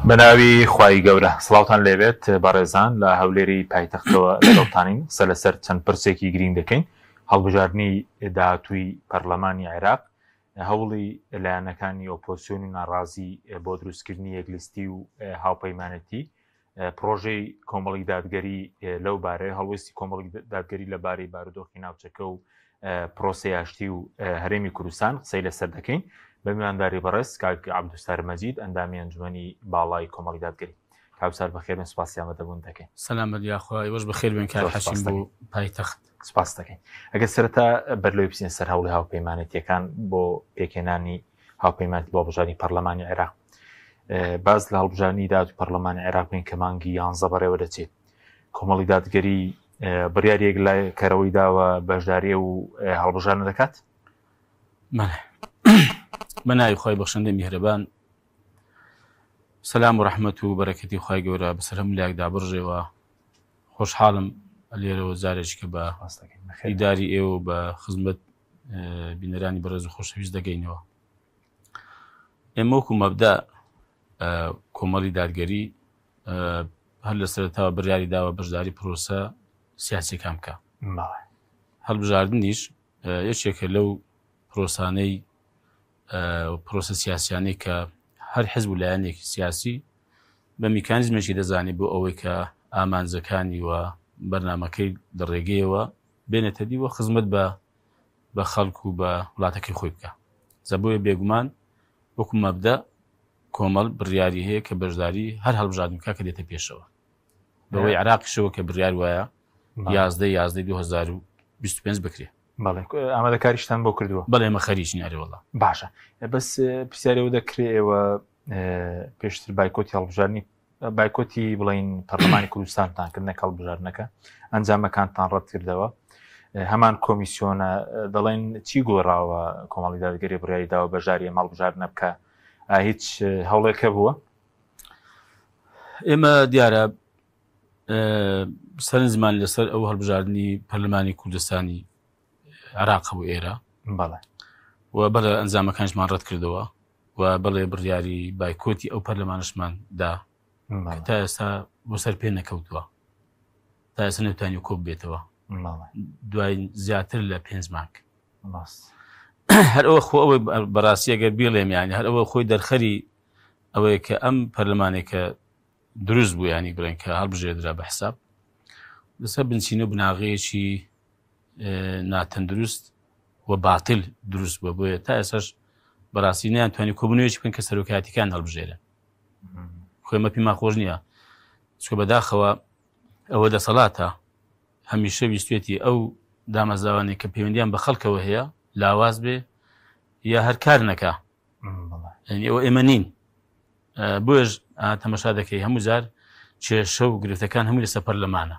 بەناوی خوای گەورە سڵاوتان لێبێت بەڕێزان لە هەولێری پایتەختەوە لەگەڵتانین قسە لەسەر چەند پرسێکی گرنگ دەکەین. هەڵبژاردننی داهاتووی پەرلەمانی عێراق، هەوڵی لایەنەکانی ئۆپۆزیسیۆن و ناڕازی بۆ دروستکردنی یەکلیستی و هاوپەیمانەتی، پرۆژەی کۆمەڵی دادگەری لەو بارەیە، هەڵوێستی کۆمەڵی دادگەری لەبارەی بارودۆخی ناوچەکە و پرۆسەی ئاشتی و هەرێمی کوردستان قسەی لەسەر دەکەین بە میوانداری بەڕێز کاک عەبدولستار مەجید ئەندامی ئەنجومەنی باڵای کۆمەڵی دادگەری. کاکسار بەخێربێن، سوپاسی ئامادەبوون دەکەین. سەلام بەریاخوای وەش بەخێربێن کار حەشیم بۆ پایتەخت. سپاس دەکەین. ئەگەر سەرەتا بەرلەوەی بچین سەر هەوڵی هاوپەیمانەتیەکان بۆ پێکهێنانی هاوپەیمانەتی بۆ هەڵبژاردننی پەرلەمانی عێراق، باز لە هەڵبژاردننی داهاتوی پەرلەمانی عێراق بین کە مانگی 11 بەڕێوە دەچێت. کۆمەڵی دادگەری بڕیارێک لای کەرەوەی داوە بەشداریە و هەڵبژاردن دەکات. بەناوی خۆی بەخشندەی میهرەبان، سەلام و ڕەحمەت و بەرەکەتی خوای گەورە بەسەر هەموو لایەکدا بڕژێەوە. خۆشحاڵم لێرەوە جارێکی کە بە دیداری ئێوە بە خزمەت بینەرانی بەڕێز و خۆشەویست دەگەینەوە. ئێمە وەکو مەبدا کۆمەڵی دادگەری هەر لە سەرەتاوە بڕیاری داوە بەشداری پرۆسە سیاسیەکان بکە. هەڵبژاردننیش یەکێکە لەو پرۆسانەی پرۆسە سیاسیانەی کە هەر حیزب و لایەنێکی سیاسی بە میکانیزمێکی دەزانێت بۆ ئەوەی کە ئامانجەکانی وە بەرنامەکەی دەڕێگەیەوە بێنێتە دیوە خزمەت بە خەڵک و بە وڵاتەکەی خۆی بکە. زەبۆیە بێگومان وەکو مەبدا کۆمەڵ بڕیاری هەیە کە بەشداری هەر هەڵبژاردن بکە کە دێتە پێشەوە. بەوەی عێراقیشەوە کە بڕیار وایە 11/11/2025 بکرێ. بەڵێ ئامادەکاریشتان بۆ کردووە؟ بەڵێ ئێمە خەریکی نارێوەڵا. باشە، بەس پرسیارەوە دەکرێت ئێوە پێشتر بایکۆتی هەڵبژاردننی بایکۆتی بڵین پەرلەمانی کوردستانتان کرد، نەک هەڵبژاردنەکە ئەنجامەکانتان ڕەت کردەوە. هەمان کۆمیسیۆنە دەڵێن چی گۆڕاوە کۆمەڵی دادگەری بڕیاری داوە بەشداری ئەم هەڵبژاردنە بکە؟ هیچ هەوڵێکە بووە؟ ئێمە دیارە سەرنجمان لەسەر ئەو هەڵبژاردننی پەرلەمانی کوردستانی عێراق بوو ئێرە. بەڵێ و بەڵێ ئەنجامەکانشمان ڕەت کردەوە و بەڵێ بڕیاری بایکۆتی ئەو پەرلەمانشمان دا تا ئێستا بۆ سەر پێ نەکەوتووە، تا ئێستا نەتوانی کۆب بێتەوە دوای زیاتر لە 5 مانگ. هەر ئەوە خۆ ئەوەی بەڕاستی ئەگەر بیڵێم یانی هەر ئەوە خۆی دەرخەری ئەوەیە کە ئەم پەرلەمانێکە دروست بوو، ینی بڵێن کە هەڵبژێردرا بە حساب لەسەر بنچینە و بناغەیەکی ناتەندروست و باتل دروست بووە. بۆیە تا ئێساش بەڕاستی نەیانتوانی کۆبوونەوەیەکی بکەن کە سەرۆکایەتیەکان هەڵبژێرن. خۆمە پێمان خۆش نییە، چکە بەداخەوە ئەوە دەسەڵاتە هەمیشە ویستێتی ئەو دامەزراوانێک کە پەیوەندیان بە خەڵکەوە هەیە لاواز بێ یا هەر کار نەکا. ئەوە ئێمە نین. بۆیش تەمەشا دەکەی هەموو جار کێشە و گرفتەکان هەمووی لەسەر پەرلەمانە.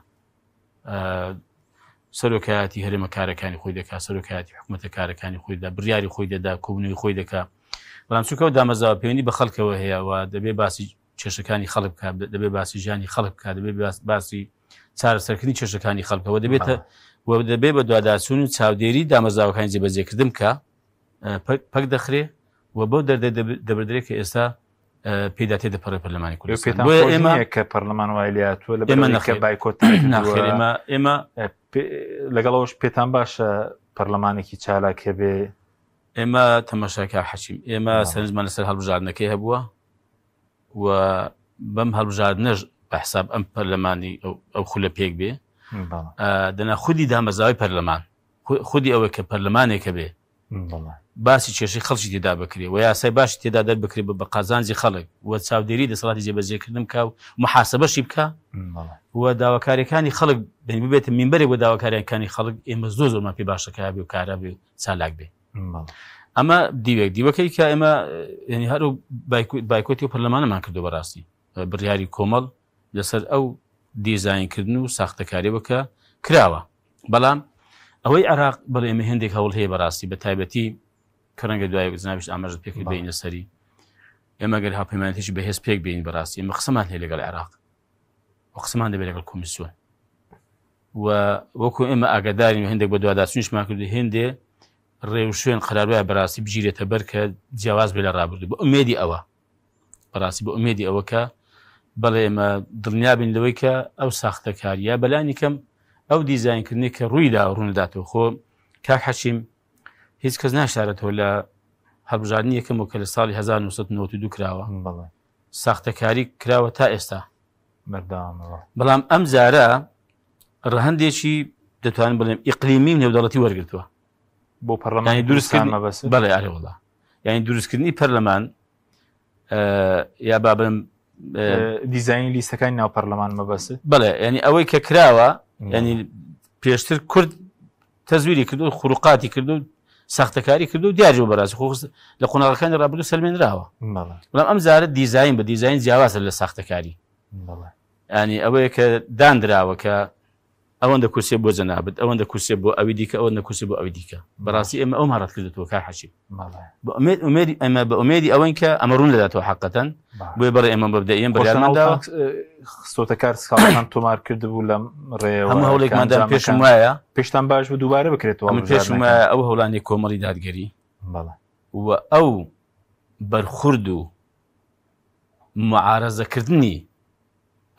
سەرۆکایەتی هەرێمە کارەکانی خۆی دەکات، سەرۆکایەتی حکوومەتە کارەکانی خۆی دا، بڕیاری خۆی دەدا، کۆبوونەوەی خۆی دەکات. بەڵام چونکە ئەو دامەزراوە پەیوەندی بە خەڵکەوە هەیە و دەبێ باسی کێشەکانی خەڵک بکات، دەبێ باسی ژیانی خەڵک بکات، دەبێ باسی چارەسەرکردنی کێشەکانی خەڵکەوە دەبێت بە دوواداچوون و چاودێری دامەزراوەکانی جێبەجێکردن بکە، پەک دەخرێ و بەو دەردە دەبردرێت کە ئێستا پێدا تێدەپەڕێ پەرلەمانی کوردستان. ئێمە کە پەرلەمان وای لاتوە لە بەرەوەی بایکۆت ئێمە لەگەڵەوەش پێتان باشە پەرلەمانێکی چالاک هەبێ؟ ئێمە تەماشاکە حەشیم، ئێمە سەرنجمان لەسەر هەڵبژاردنەکەی هەبووە و بەم هەڵبژاردنەش بە حساب ئەم پەرلەمانی ئەو خولە پێک بێ دەنا خودی دامەزراوەی پەرلەمان، خودی ئەوە کە پەرلەمانێکە بێ باسی کێشەی خەڵکی تێدا بکرێ و یاسای باشی تێدا دەربکرێ بە قازانجی خەڵک و چاودێری دەسەڵاتی جێبەجێکردن بکە و محاسەبەشی بکە و داواکاریەکانی خەڵک ببێتە مینبەرێک بۆ داواکاریەکانی خەڵک. ئێمە زۆرمان پێ باشەکە بێ و کارا بێ و چالاک بێ. ئەمە دیوەکەی کە ئێمە ینی هەرو بایکۆتی و پەرلەمانەمان کردو بەڕاستی بڕیاری کۆمەڵ لەسەر ئەو دیزاینکردن و ساختەکاریەوە کە کراوە. بەڵام ئەوەی عێراق بەڵێ ئێمە هێندێک هەوڵ هەیە بەڕاستی بە تایبەتی کە ڕەنگە دوای جنابیش ئاماژت پێکرد بینە سەری ئێمە گەر هاوپەیمانێتیی بەهێز پێک بین بەڕاستی ئێمە قسەمان هەیە لەگەڵ عێراق و قسەمان دەبێت لەگەڵ کۆمیسیۆن و وەکو ئێمە ئاگادارین و هێندێک بە دوواداچوونیشمان کردو هێندێ ڕێوشوێن قەرار وایە بەڕاستی بگیرێتە بەر کە جیاواز بێ لە ڕابردوو بە ئومێدی ئەوە بەڕاستی بە ئومێدی ئەوە کە بەڵێ ئێمە دڵنیابین لەوەی کە ئەو ساختەکاریە بەلانی کەم ئەو دیزاینکردنی کە ڕوویدا ڕوونەداتەوە خۆ کاک حەشیم هیچ کەس ناشارێتەوە لە هەڵبژاردننی یەکەمەوە کە لە ساڵی 1992 کراوە ساختەکاری کراوە تا ئێستا بەڵام ئەم جارە ڕەهەندێکی دەتوانین بڵێم ئیقلیمی نێودەوڵەتی وەرگرتووە بۆ پەرلەمانی دروستکردن بەڵێ ئارێوەڵا یعنی دروستکردنی پەرلەمان یا با بڵێم دیزاین لیستەکانی ناو پەرلەمان مەبەست بەڵێ ینی ئەوەی کە کراوە ینی پێشتر کورد تەزویری کردو خوروقاتی کردو ساختەکاری کردو و دیاریەوە بەڕاستی خۆ لە قۆناغەکانی ڕابردوو سەلمێنراوە بەڵام ئەم جارە دیزاین بە دیزاین جیاوازە لە ساختەکاری ینی ئەوەیە کە دانراوە کە ئەوەندە کورسێ بۆ جەنابەت ئەوەندە کورسێ بۆ ئەوی دیکە ئەوەندە کورسێ بۆ ئەوی دیکە بەڕاستی ئێمە ئەو ماڕات کردوەوە کار حەشیم ئەمە بە ئومێدی ئەوەن کە ئەمە ڕوون دەداتەوە حەقەتەن بۆی بەڕێ ئێمە بەبدەئیەن بەریانماندا خستۆتە کار ساڵان تۆمار کردبوو لەم ڕێەوە هەموو هەوڵێکماندا پێشم وایە پێشتان باش بە دووبارە بکرێتەوە پێشم وایە ئەو هەوڵانی کۆمەڵی دادگەری و ئەو بەرخورد و معارەزەکردنی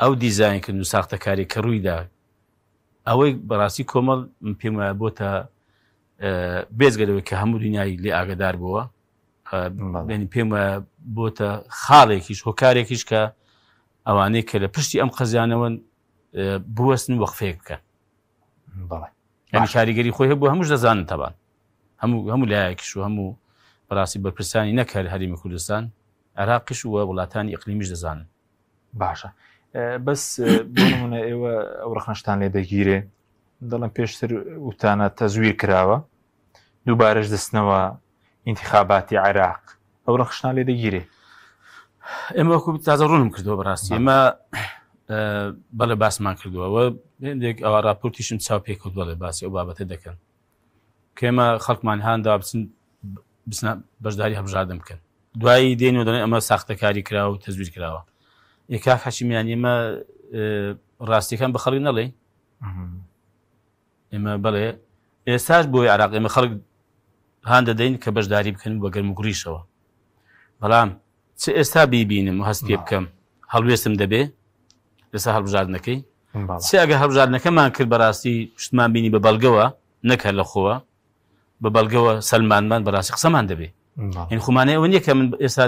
ئەو دیزاینکردن و ساختەکاری کە ڕوویدا ئەوەی بەڕاستی کۆمەڵ پێم وایە بۆتە بێزگەلەوەی کە هەموو دنیای لێ ئاگدار بووە پێم وایە بۆتە خاڵێکیش هۆکارێکیش کە ئەوانەی کە لە پشتی ئەم قەزیانەوە بوەستن وەقفەیەک بکەن ینی کاریگەری خۆی هەبوو هەمووش دەزانن تەبان هەموو لایەکیش و هەموو بەڕاستی بەرپرسانی نەکار هەرێمی کوردستان عێراقیش و وڵاتانی ئیقلیمیش دەزانن باشە بەس بۆ نمونە ئێوە ئەو ڕەخنەشتان لێ دەگیرێ دەڵم پێشتر وتانە تەزویر کراوە دووبارەش دەستنەوە ئینتیخاباتی عێراق ئەو ڕەخشتان لێ دەگیرێ ئێمە وەکو تازە ڕوونم کردووە بەڕاستی ئێمە بەڵێ باسمان کردووەوە هێندێک ئەوە راپۆرتیشم چاو پێ کەوت بەڵێ باسی ئەو بابەتە دەکەن کە ئێمە خەڵکمان هاندا بچن بەشداری هەڵبژاردن بکەن دوایی دێن و دەڵێن ئەمە ساختەکاری کراوە و تەزویر کراوە کاک حەشیمیان ئێمە ڕاستیەکان بە خەڵک نەڵێ ئێمە بەڵێ ئێستاش بۆی عێراق ئێمە خەڵک هان دەدەین کە بەشداری بکەن بە گەرم و گوڕیشەوە بەڵام چ ئێستا بیبینم و هەست پێ بکەم هەڵوێستم دەبێ لەسەر هەڵبژاردنەکەی چ ئەگە هەڵبژاردنەکەمان کرد بەڕاستی شتمان بینی بە بەڵگەوە نەکە لە خۆوە بە بەڵگەوە سەلمانمان بەڕاستی قسەمان دەبێ این خۆمانەیە ئەوە نییە کە من ئێستا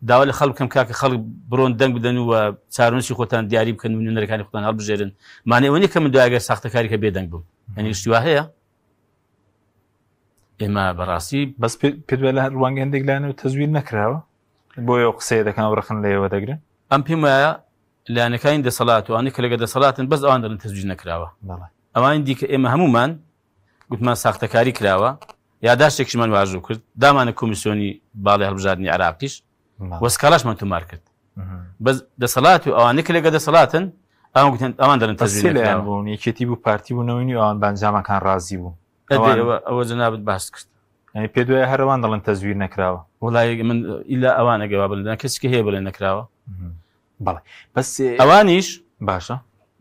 داوا لە خەڵکم کاکە خەڵک بڕۆن دەنگ بدەن و چارنووسی خۆتان دیاری بکەن و نوێنەرەکانی خۆتان هەڵبژێرن مانێ ئەوە نییە کە من دوایگە ساختەکاری کە بێدەنگ بووم ینی شتیوا هەیە ئێمە بەڕاستی بەس پێ لە ڕوانگە هەندێک لایەنەوە تەزویر نەکراوە بۆی ئەو قسەیە دەکەن و ڕخن لەوە دەگرن ئەم پێم وایە لایەنەکانی دەسەڵات و ئەوانەی کە لەگە دەسەڵاتن بەس ئەوان دەڵێن تەزویر نەکراوە ئەوان دیکە ئێمە هەمومان گوتمان ساختەکاری کراوە یاداشتێکیشمان واژوو کرد دامانە کۆمیسیۆنی باڵی هەڵبژاردننی عێراقیش وەسکاڵاشمان تۆمار کرد بەس دەسەڵات و ئەوانەی کە لەگە دەسەڵاتن ئەوان گوتن ئەوان دەڵێن تەزویر بوون یەکێتی بوو پارتی بوونەوەی و ئەوان بانجامەکان ڕازی بوو ئەوە جەنابەت باس کرد ینی پێ دوای هەروان دەڵێن تەزویر نەکراوە وڵای من ئیلا ئەوان ئەگەوا بڵێن کەسێکی هەیە بڵێن نەکراوە بەڵێ بەس ئەوانیش باشە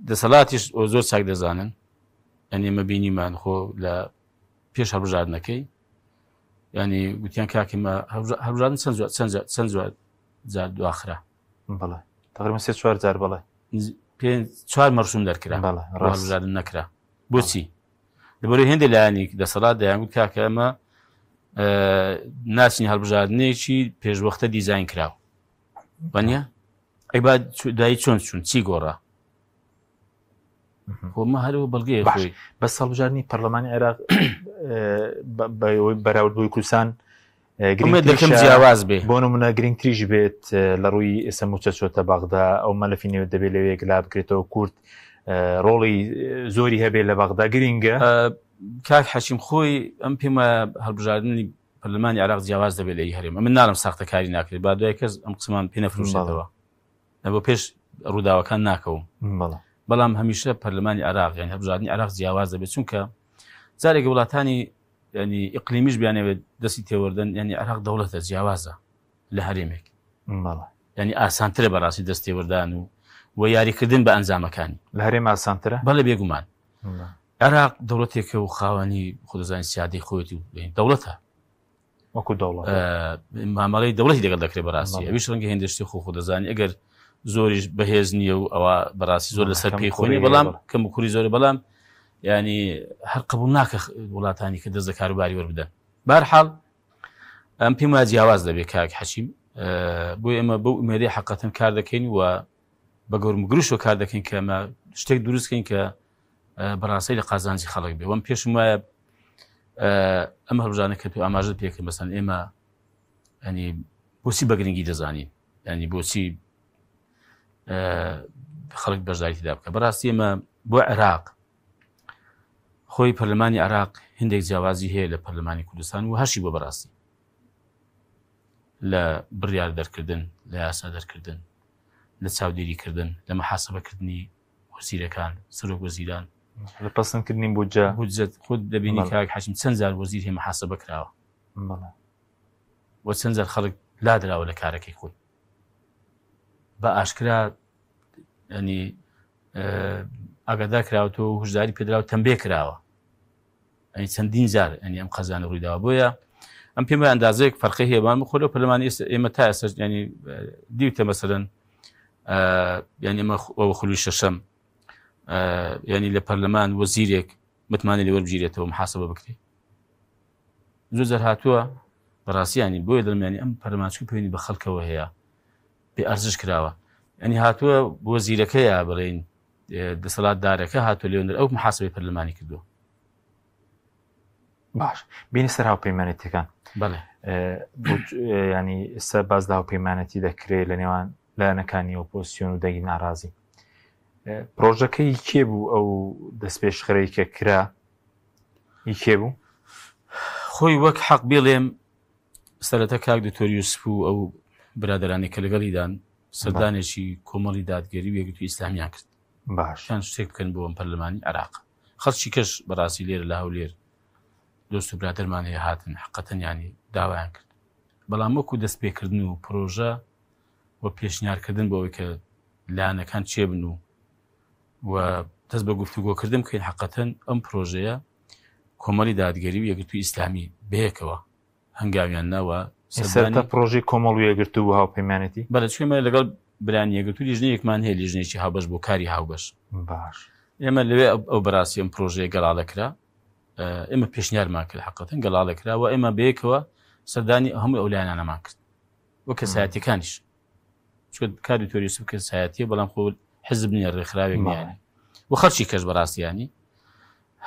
دەسەڵاتیش زۆر چاک دەزانن ئەنی ئێمە بینیمان خۆ لە پێش هەڵبژاردنەکەی ینی گوتیان کاکیمە هەڵبژاردن چەند جار دواخرا بەڵێ تقریبا 3-4 جار بەڵێ 4 مەرسوم دەرکرا هەڵبژاردن نەکرا بۆچی لەبەرەوەی هێندە لایەنی دەسەڵات دەیانگوت کاکە ئەمە ناچنی هەڵبژاردنێکی پێشوەختە دیزاین کراوە وانە ئەی با دایی چۆن چوون چی گۆڕا خۆمە هەرەوە بەڵگەیە خۆی بە هەڵبژاردننی پەرلەمانی عێراق بەراوردبووی کوردستان دەکەم جیاواز بێ بۆ نمونە گرنگتریش بێت لە ڕووی ئێستا موچە چۆتە باغدا ئەو مەلەفی نێوێت دەبێت لەوێ گلا بکرێتەوە کورد ڕۆڵی زۆری هەبێت لە باغدا گرینگە کاک حەشیم خۆی ئەم پێمە هەڵبژاردننی پەرلەمانی عێراق جیاواز دەبێت لە هەرێمە من ناڵم ساختەکاری ناکرێت با دوای کەس ئەم قسەمان پێ نەفرۆشێتەوە بۆ پێش ڕووداوەکان ناکەوم بەڵام هەمیشە پەرلەمانی عێراق یان هەڵبژاردننی عێراق جیاواز دەبێت چونکە جارێکە وڵاتانی ینی ئیقلیمیش بیانەوێت دەستی تێوەردن ینی عێراق دەوڵەتە جیاوازە لە هەرێمێک ینی ئاسانترە بەڕاستی دەست تێوەردان و یاریکردن بە ئەنجامەکانی لە هەرێم ئاسانترە بەڵێ بێگومان عێراق دەوڵەتێکە و خاوەنی خۆدەزانی سیادەی خۆیەتی و دەوڵەتە وەکو دەوڵەت مامەڵەی دەوڵەتی لەگەڵ دەکرێت بەڕاستی ئەویش ڕەنگە هێندشتی خۆ دەزانی ئەگەر زۆریش بەهێز نییە و ئەوە بەڕاستی زۆر لەسەر پێی خۆنی بەڵام کەم و کوری زۆر بەڵام ینی هەر قبول ناکە وڵاتانی کە دەست لە کاروباری وەربدەن بەرحاڵ ئەم پێم وایە جیاواز دەبێت کاک حەچیم بۆی ئێمە بەو ئومێدەی حەقەتەن کار دەکەین و بە گەورم گروشەوە کار دەکەین کە ئەمە شتێک دروستکەین کە بەڕاستی لە قازانجی خەڵک بێ وەم پێشم وایە ئەم هەڵبژانە کە تو ئاماژت پێکرد مەسەن ئێمە ینی بۆچی بە گرنگی دەزانین ینی بۆچی خەڵک بەشداری تێدا بکە بەڕاستی ئێمە بۆ عێراق خۆی پەرلەمانی عێراق هێندێک جیاوازی هەیە لە پەرلەمانی کوردستان و هەشی بۆ بەڕاستی لە بڕیار دەرکردن لە یاسا دەرکردن لە چاودێریکردن لە مەحاسەبەکردنی وەزیرەکان سەرۆک وەزیران لە پەسەندکردنی بودجە خۆت دەبینی کاک حەچیم چەند جار وەزیر هەیە مەحاسەبە کراوە و چەند جار خەڵک لادراوە لە کارەکەی خۆی بە ئاشکرا ینی ئاگادار کراوەتەوە و هشداری پێدراوە تەمبێ کراوە ئەنی چەندین جار ئەنی ئەم قەزانە ڕوویداوە بۆیە ئەم پێم وایە ئەندازەیەک فەرقی هەیە بەڵام خۆ لەو پەرلەمانی ئێمە تا ئێستا ینی دیوتە مەسەلەن ینی ئەمە ئەوە خولوی شەشەم ینی لە پەرلەمان وەزیرێک متمانە لێ وەربگیرێتەوە محاسبە بکرێت زۆر جار هاتووە بەڕاستی ینی بۆیە دڵمیانی ئەم پەرلەمانچوو پێوەنی بە خەڵکەوە هەیە بێ ئەرزش کراوە ینی هاتووە وەزیرەکەیە بڵێن دەسەڵات دارەکە هاتووە لێوەندەر ئەو محاسبەی پەرلەمانی کردووە باش بینی سەر هاوپەیمانەتیەکان بەڵێ ینی ئێستا باز لە هاوپەیمانەتی دەکرێت لە نێوان لایەنەکانی ئۆپۆزیسیۆن و دەنگی ناڕازی پرۆژەکەی کێ بوو ئەو دەستپێشخەرەی کە کرا کێ بوو خۆی وەک حەق بێڵێم سەرەتا کاک دکتۆر یوسف و ئەو برادرانی کە لەگەڵیدان سەردانێکی کۆمەڵی دادگەری و یەکگرتووی ئیسلامیان کرد باشیان شتێک بکەن بۆ ئەم پەرلەمانی عێراق خەڵکی کەش بەڕاستی لێرە لە هەولێر دۆست و برادرمان هەیە هاتن حقەتەن ینی داوایان کرد بەڵام وەکو دەستپێکردن و پرۆژە و پێشنیارکردن بۆەوەی کە لایەنەکان چێبن و دەست بە گفتوگۆکردن بکەین حقەتەن ئەم پرۆژەیە کۆمەڵی دادگەری و یەکگرتووی ئیسلامی بەیەکەوە هەنگاویان ناوە سەرتا پرۆژەی کۆمەڵ و یەکگرتوو و هاوپەیمانەتی بەڵێ چێمە لەگەڵ برانی یەکگرتوو لیژنەیەکمان هەیە لیژنێکی هاوبەش بۆ کاری هاوبەش باش ئێمە لەوێ ئەو بەڕاستی ئەم پرۆژەیە گەڵاڵەکرا ئێمە پێشنیارمان کرد حقەتەن گەڵاڵەکرا و ئێمە بەیەکەوە سەردانی هەموو ئەو لایەنانەمان کرد وەک کەسایەتیەکانیش چۆن کاری دکتۆر یوسف کەسایەتیە بەڵام خۆ حزب نییە ڕێکخراوێک نییە و خەڵکی کەش بەڕاستیانی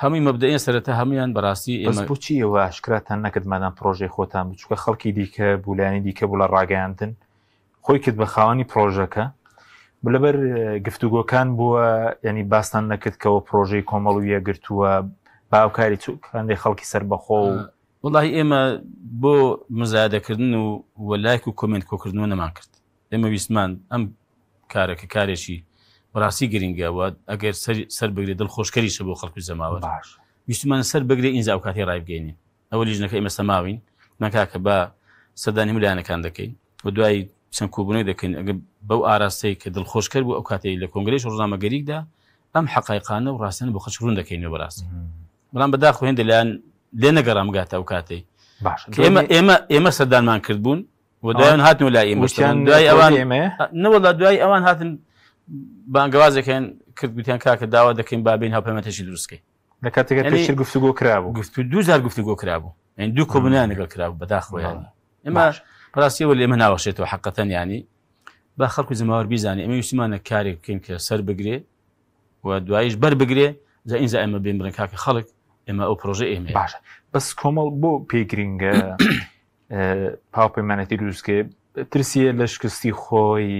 هەمووی مەبدەئین سەرەتا هەمویان بەڕاستی ئێمە بۆچی ئەوە ئاشکراتان نەکرد مادام پرۆژەی خۆتان بچووکە خەڵکی دیکە بولایانی دیکە بوو لە ڕاگەیاندن خۆی کرد بە خاوەنی پرۆژەکە لەبەر گفتوگۆکان بووە ینی باستان نەکرد کەەوە پرۆژەی کۆمەڵ و یەکگرتووە باوکاری چووکاندی خەڵکی سەر بەخۆ و وڵی ئێمە بۆ مزایدەکردن و وەلایک و کۆمنت کۆکردنەوە نەمان کرد ئێمە ویسمان ئەم کارێکە کارێکی بەڕاستی گرنگەوە ئەگەر سەر بگرێت دڵخۆشکەریشە بۆ خەڵکی زەماوە ویستمان سەر بگرێ ئینجا ئەو کاتی ڕایبگەینین ئەوە لیژنەکە ئێمە سەماوین ناکاکە بە سەردانی ملایەنەکان دەکەین و دوای چەند کۆبوونەوەی دەکەین ئەگە بەو ئاراستەی کە دڵخۆشکەر بوو ئەو کاتەی لە کۆنگرەی ڕۆژنامەگەریکدا ئەم حەقایقانە و ڕاستیانە بۆ خەڵک ڕوون دەکەینەوە بەڕاستی بەڵام بەداخۆ هێندە لایەن لێ نەگەڕامگاتە ئەو کاتەی ئێمە سەردانمان کردبوون و دوایان هاتن و لای ئێمە دوای ئەوان نەوەڵا دوای ئەوان هاتن بانگەوازەکەیان کرد گوتیان کاکە داوا دەکەین بابین هاوپەیمانەتێکی دروستکەی لە کاتێکە پێشتر گفتوگۆ کرابوو دوو جار گفتوگۆ کرابوو یعنی دوو کۆبوونیان لەگەڵ کرابوو بەداخۆ ینی ئێمە بەڕاستیەوە لێمە ناوەشێتەوە حەقەتەن ینی با خەڵکی زەماوەەر بیزانێ ئەمە ویسمانە کارێک بکەین کە سەر بگرێ و دواییش بەر بگرێ جا ئینجا ئێمە بێن بڵێن کاکە خەڵک ئێمە ئەو پرۆژە ئێمە باشە بەس کۆمەڵ بۆ پێگرینگە هاوپەیمانەتی دروستکە ترسیە لە شکستی خۆی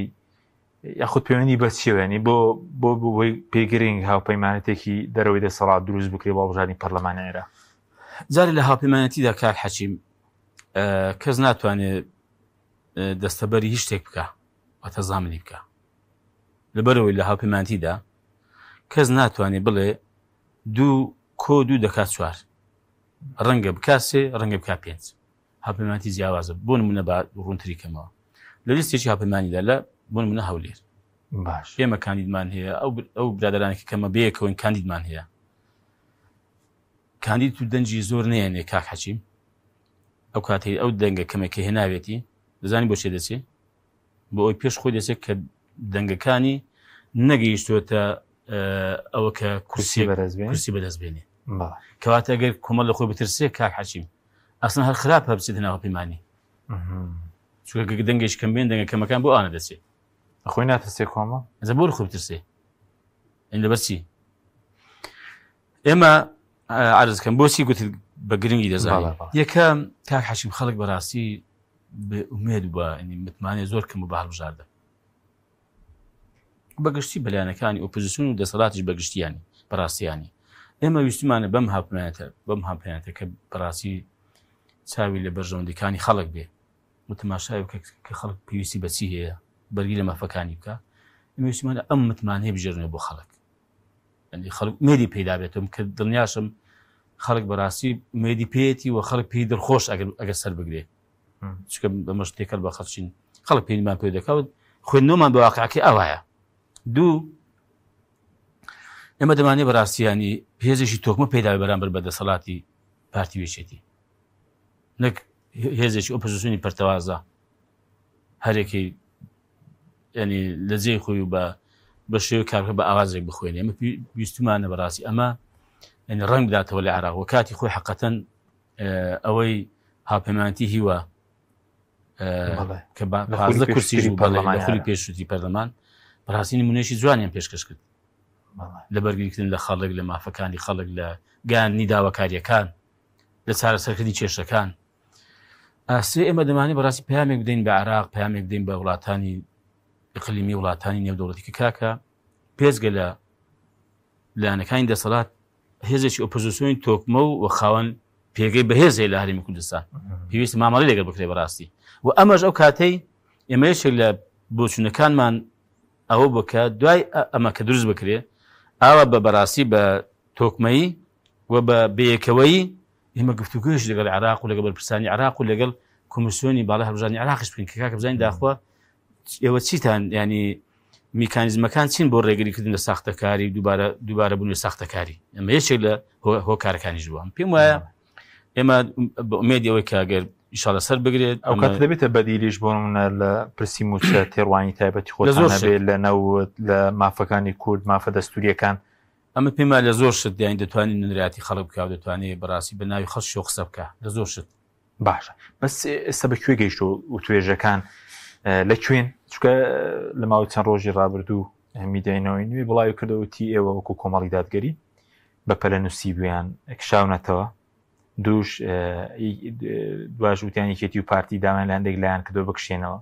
یاخود پەیوەندی بە چێوێنی بۆ بۆی پێگرنگ هاوپەیمانەتێکی دەرەوەی دەسەڵات دروست بکرێ بۆ بژانی پەرلەمانی عێراق جارێ لە هاوپەیمانەتیدا کاک حەچیم کەس ناتوانێت دەستەبەری هیچ شتێک بکە واتە زامنی بکە لەبەرەوەی لە هاوپەیمانەتیدا کەس ناتوانێت بڵێ دوو کۆ دوو دەکات چوار ڕەنگە بکاسێ ڕەنگە بک پێنج هاوپەیمانەتی جیاوازە بۆ نمونە با ڕوونتری کەمەوە لە لیستێکی هاوپەیمانیدا لە بۆ نمونە هەولێر باش ئێمە کاندیدمان هەیە ئەو برادرانێکی کەمە بەیەکەوەین کاندیدمان هەیە کاندید و دەنجی زۆر نێنێ کاک حەچیم ئەو کاتی ئەو دەنگە کەمێکی هێناوێتی دەزانی بۆ چێ دەچێت بۆ ئەوی پێش خۆی دەچێت کە دەنگەکانی نەگەیشتوتە ئەوە کە کورسی بەدەستبێنێ کەواتە ئەگەر کۆمەڵ لە خۆی بترسێ کاک حەچیم ئەسڵ هەر خراپ هەبچێت ناوە پەیمانی چونکە دەنگێش کەم بێن دەنگە کەمەکان بۆ ئانە دەچێت خۆی ناترسێ کۆمە ئەزە بۆ خۆی بترسێ ئەین لەبەر چی ئێمە عرضکەم بۆچی گوتت بە گرنگی دەزانێت یەکەم کاک حەچیم خەڵک بەڕاستی بێئومێد بە متمانێ زۆر کەم بە هەڵبژاردە بەگشتی بەلایەنەکانی ئۆپۆزیسیۆن و دەسەڵاتیش بەگشتیانی بەڕاستیانی ئێمە ویستمانە بەم هاپمێنێتە کە بەڕاستی چاوی لە بەرژەوەندەکانی خەڵک بێ متماشای کە خەڵک پێویستی بەچی هەیە بەرگی لە مافەکانی بکە ئێمە ویستمانە ئەم متمانەیە بژێڕنێ بۆ خەڵک خەڵک مێدی پەیدا بێتم کە دڵنیاشم خەڵک بەڕاستی مێدی پێێتی و خەڵک پێی دڵخۆش ئەگەر سەر بگرێ چکە بەمەش تێکەل بە خەڵچین خەڵک پێیمان پێ دەکەوت خوێندنەوەمان بە واقعەکەی ئەوایە دوو ئێمە دەمانێت بەڕاستیانی هێزێکی تۆکمە پەیدا بەرامبەر بە دەسەڵاتی پارتی وێچێتی نەک هێزێکی ئۆپۆزیسیۆنی پەرتەوازە هەرێکی ینی لە جێی خۆی و بە شێوەی کارکە بە ئاوازێک بخوێنێ ئەمە ویستمانە بەڕاستی ئەمە ینی ڕەنگ بداتەوە لە عێراق و کاتی خۆی حەقەتەن ئەوەی هاوپەیمانیتی هیوە کە بازدە کورسیش بوو خولی پێشوتی پەرلەمان بەڕاستی نمونەیەکی جوانیان پێشکەش کرد لە بەرگریکردن لە خەڵک لە مافەکانی خەڵک لە گاندنی داواکاریەکان لە چارەسەرکردنی کێشەکان ئاسێ ئێمە دەمانێت بەڕاستی پەیامێک بدەین بە عێراق پەیامێک بدەین بە وڵاتانی ئیقلیمی وڵاتانی نێودەوڵەتی کە کاکە پێزگە لە لایەنەکانی دەسەڵات هێزێکی ئۆپۆزیسیۆنی تۆکمە و خاوەن پێگەی بەهێزێ لە هەرێمی کوردستان پێویست مامەڵەی لەگەڵ بکرێ بەڕاستی و ئەمەش ئەو کاتەی ئێمە یەکێک لە بۆچوونەکانمان ئەوە بکە دوای ئەمە کە دروست بکرێ ئاوە بە بەڕاستی بە تۆکمەیی و بە بەیەکەوەی ئێمە گفتوگوێش لەگەڵ عێراق و لەگەڵ بەرپرسانی عێراق و لەگەڵ کۆمیسیۆنی باڵای هەڵبژاردننی عێراقیش بکەین کە کاکە بزانین داخوا ئێوە چیتان ینی میکانیزمەکان چین بۆ ڕێگریکردن لە ساختەکاری دووبارە بوون لە ساختەکاری ئەمە یەکێک لە هۆکارەکانیش بووە پێم وایە ئێمە بە ئومێدی ئەوەی کاگەر ئیشاڵە سەر بگرێت ئەو کات دەبێتە بەدیلیش بۆ منە لە پرسی موچە تێڕوانی تایبەتی خۆتانە بێت لە نەوت لە مافەکانی کورد مافە دەستوریەکان ئەمە پێما لە زۆر شت دیان دەتوانین ننراتی خەڵک بکە و دەتوانێت بەڕاستی بە ناوی خەڵک شۆ قسە بکە لە زۆر شت باشە بەس ئێستا بەکوێ گەیشت و توێژەکان لەکوێن چکە لە ماوەی چەند ڕۆژی ڕابردوو میدیانەوەی نوێ بڵاوی کردەوەتی ئێوە وەکو کۆمەڵی دادگەری بە پەلە نووسی بوویان کشاونەتەوە دووش دواژ وتیانی کێتی و پارتی داوایان لە هەندێک لایەن کردەوە بکشێنەوە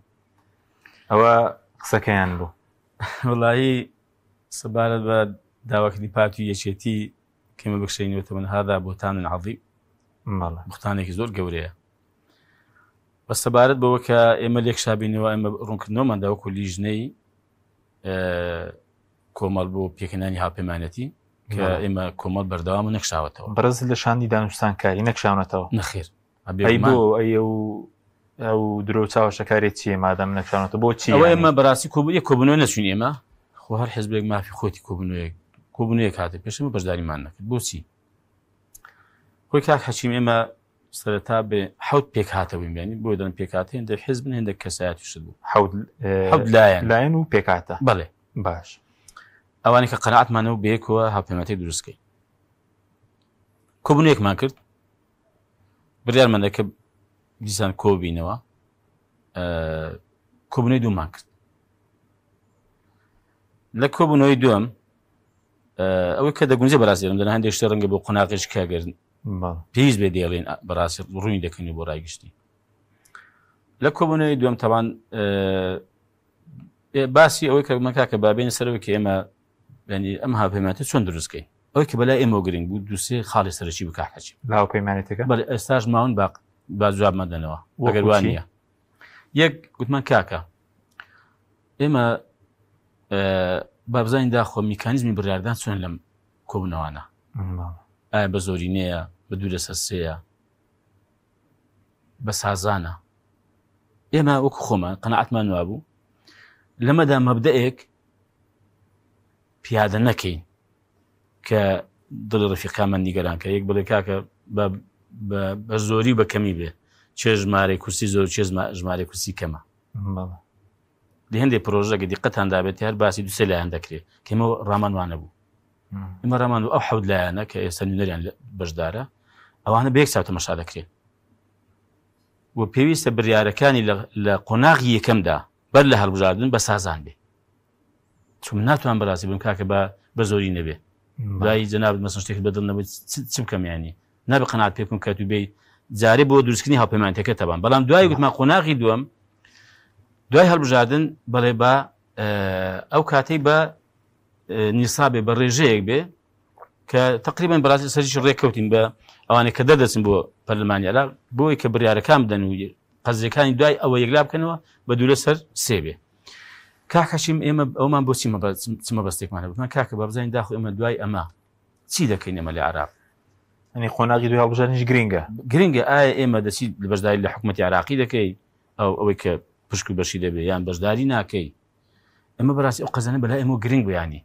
ئەوە قسەکەیان بوو وڵایی سەبارەت بە داواکردنی پارتی و یەکێتی کەمە بکشێنەوەتە من هادا بۆتان عەظیم بوختانێکی زۆر گەورەیە بە سەبارەت بەوە کە ئێمە لێک شابینەوە ئێمە ڕوونکردنەوەمان داوەکو لیژنەی کۆمەڵ بۆ پێکەنانی هاوپەیمانەتی کە ئێمە کۆمەڵ بەردەوام و نەخشاوەتەوە بەرز لە شانی دانوستان کاری نەخشاونەتەوە نەخێر بۆ ئەو درۆ چاوەشەکارێت چیە مادەم نەخشاونەتەوە بۆ چی ئەوە ئێمە بەڕاستی کۆبوونەوە نەچوین ئێمە خۆ هەر حیزبێک مافی خۆتی کۆبوونەیەک هاتە پێشمە بەشداریمان نەکرد بۆچی خۆی کاک حەچیم ئێمە سەرەتا بێ حەوت پێک هاتەوەین بێنی بۆ دەن پێکاتە هێندە حیزبن هێندە کەسایەتی شت بوو حەوت لایەن و پێکاتە بەڵێ باش ئەوانی کە قەنەعەتمانەوە بەیەکەوە هاوپەیمانیەتی دروستکەین کۆبوونەیەکمان کرد بڕیارمان دەکە دیسان کۆبینەوە کۆبوونەی دوومان کرد لە کۆبوونەوەی دووەم ئەوەی کە دەگونجێ بەڕاستی دەم دەنا هەندێک شتە ڕەنگە بۆ قۆناغیش کاگەرن پێویست بێ دێڵێن بەڕاستی ڕوونی دەکەنی بۆ ڕایگشتی لە کۆبوونەوەی دووەم تاوان باسی ئەوەی کە مەکاکە بابێنە سەرەوە کە ئێمە ینی ئەم هاوپەیمانیەتە چۆن دروستکەین ئەوەی کە بەلای ئێمە گرنگ بوو دووسێ خاڵی سەرەکی بکە حەچیم لە هاوپەیمانیەتەکە بەڵێ ئێستاش ماون با جوابمان دەنەوە ئەگەر وان نییە یەک گوتمان کاکە ئێمە با بزانین داخۆ میکانیزمی بڕاردان چۆن لەم کۆبوونەوانە ئایا بە زۆرینەیە بە دوو لە سەرسەیە بە سازانە ئێمە وەکو خۆمان قەنەعەتمان وابوو لەمەدا مەبدەئێک پیادە نەکەین کە دڵی ڕەفیقامان نیگەران کە یەک بڵێ کاکە بە زۆری بە کەمی بێ چێ ژمارەی کورسی زۆر چێ ژمارەی کورسی کەمە لە هەندێک پرۆژەکە دیقەتان دابێت هەر باسی دوسێ لایەن دەکرێت کەمە ڕامانوانە بوو ئمە ڕامان و ئەو حەوت لایەنە کە ئێستا نوێنەریان بەشدارە ئەوانە بە یەک چاو تەماشا دەکرێت و پێویستە بڕیارەکانی لە قۆناغی یەکەمدا بەر لە هەڵبژاردن بە سازان بێ چون ناتوان بەڕاستی بم کاکە بە زۆری نەبێ دوای جەنابەت مەسەڵەن شتێک بەدڵ نەبێت چ بکەم یانی نابێ قەناعەت پێ بکەم کە تو بێ جارێ بۆ دروستکردنی هاوپەیمانیەکە تەبان بەڵام دوای گوتمان قۆناغی دووەم دوای هەڵبژاردن بەڵێ بە ئەو کاتەی بە نیسابێ بە ڕێژەیەک بێ کە تقریبان بەڕاستی سەرریش ڕێککەوتین بە ئەوانەی کە دەردەچن بۆ پەرلەمانی عێراق بۆی کە بڕیارەکان بدەن و قەزیەکانی دوای ئەوە یەکلا بکەنەوە بە دوو لەسەر سێ بێ کاکەشیم ئێمە ئەومان بۆ چمە بەستێکمانە بمان کاکە بە بزانین داخۆ ئێمە دوای ئەمە چی دەکەین ئێمە لە عێراق ئەنی قۆناغی دوای هەڵبژاردنیش گرنگە ئایا ئێمە دەچی لە بەشداری لە حکوومەتی عێراقی دەکەی ئەوەی کە پشک و بەشی دەبێ یان بەشداری ناکەی ئەمە بەڕاستی ئەو قەزانە بەلای ئێمە گرنگ بەیانی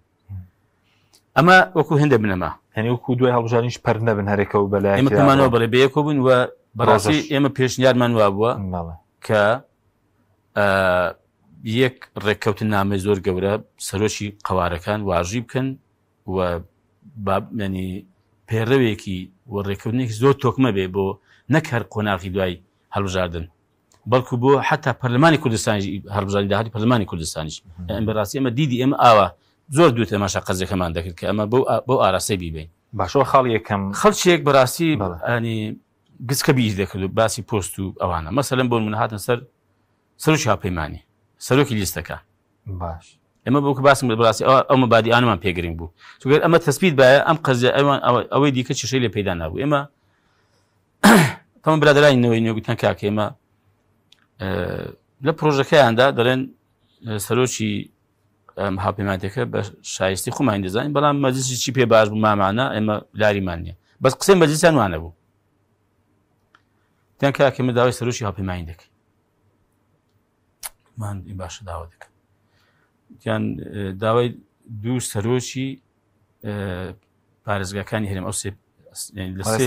ئەمە وەکو هێندە بنەما هەنی وەکو دوای هەڵبژاردنیش پەر نەبن هەرێکە و بەلای ئێمە پێمانەوە بەڵێ بەیەکۆ بوون و بەڕاستی ئێمە پێشنیارمان وا بووە کە یەک ڕێککەوتن نامەی زۆر گەورە سەرۆکی قەوارەکان واژی بکەن و ینی پێڕەوێکی و ڕێککەوتنێکی زۆر تۆکمە بێ بۆ نەک هەر قۆناغی دوای هەڵبژاردن بەڵکو بۆ حتا پەرلەمانی کوردستانی هەڵبژاردنی داهاتی پەرلەمانی کوردستانیش ئەم بەڕاستی ئەمە دیدی ئێمە ئاوا زۆر دوو تەماشا قەزەکەمان دەکرد کە ئەمە بۆ ئاراستەی بیبین باشەوە خاڵ یەکەم خەڵکێک بەڕاستی ینی گچکە بیش دەکرد و باسی پۆست و ئەوانە مەسەلەن بۆ من هاتن سەرۆکی هاوپەیمانی سەرۆکی لیستەکە باش ئێمە بۆکە باسم بەڕاستی ئەو مەبادیانمان پێگرنگ بوو چونکە ئەمە تەسبیت بایە ئەم قەزیە ئەوەی دیکە چشەی لێ پەیدا نابوو ئێمە تەمام برادرانی نوێگوتن کاکە ئێمە لە پرۆژەکەیاندا دەڵێن سەرۆکی هاوپەیمانیەکە بە شایستی خۆمان دەزانین بەڵام مەجلیسی چی پێ باش بوو مامانە ئێمە لاریمان نییە بەس قسەی مەجلیسیان وانە بوو تیان کاکە ئێمە داوای سەرۆکی هاوپەیمانی دەکەین مان باشە داوا دەکەن یان داوای دوو سەرۆکی پارێزگاکانی هەرێم ئەو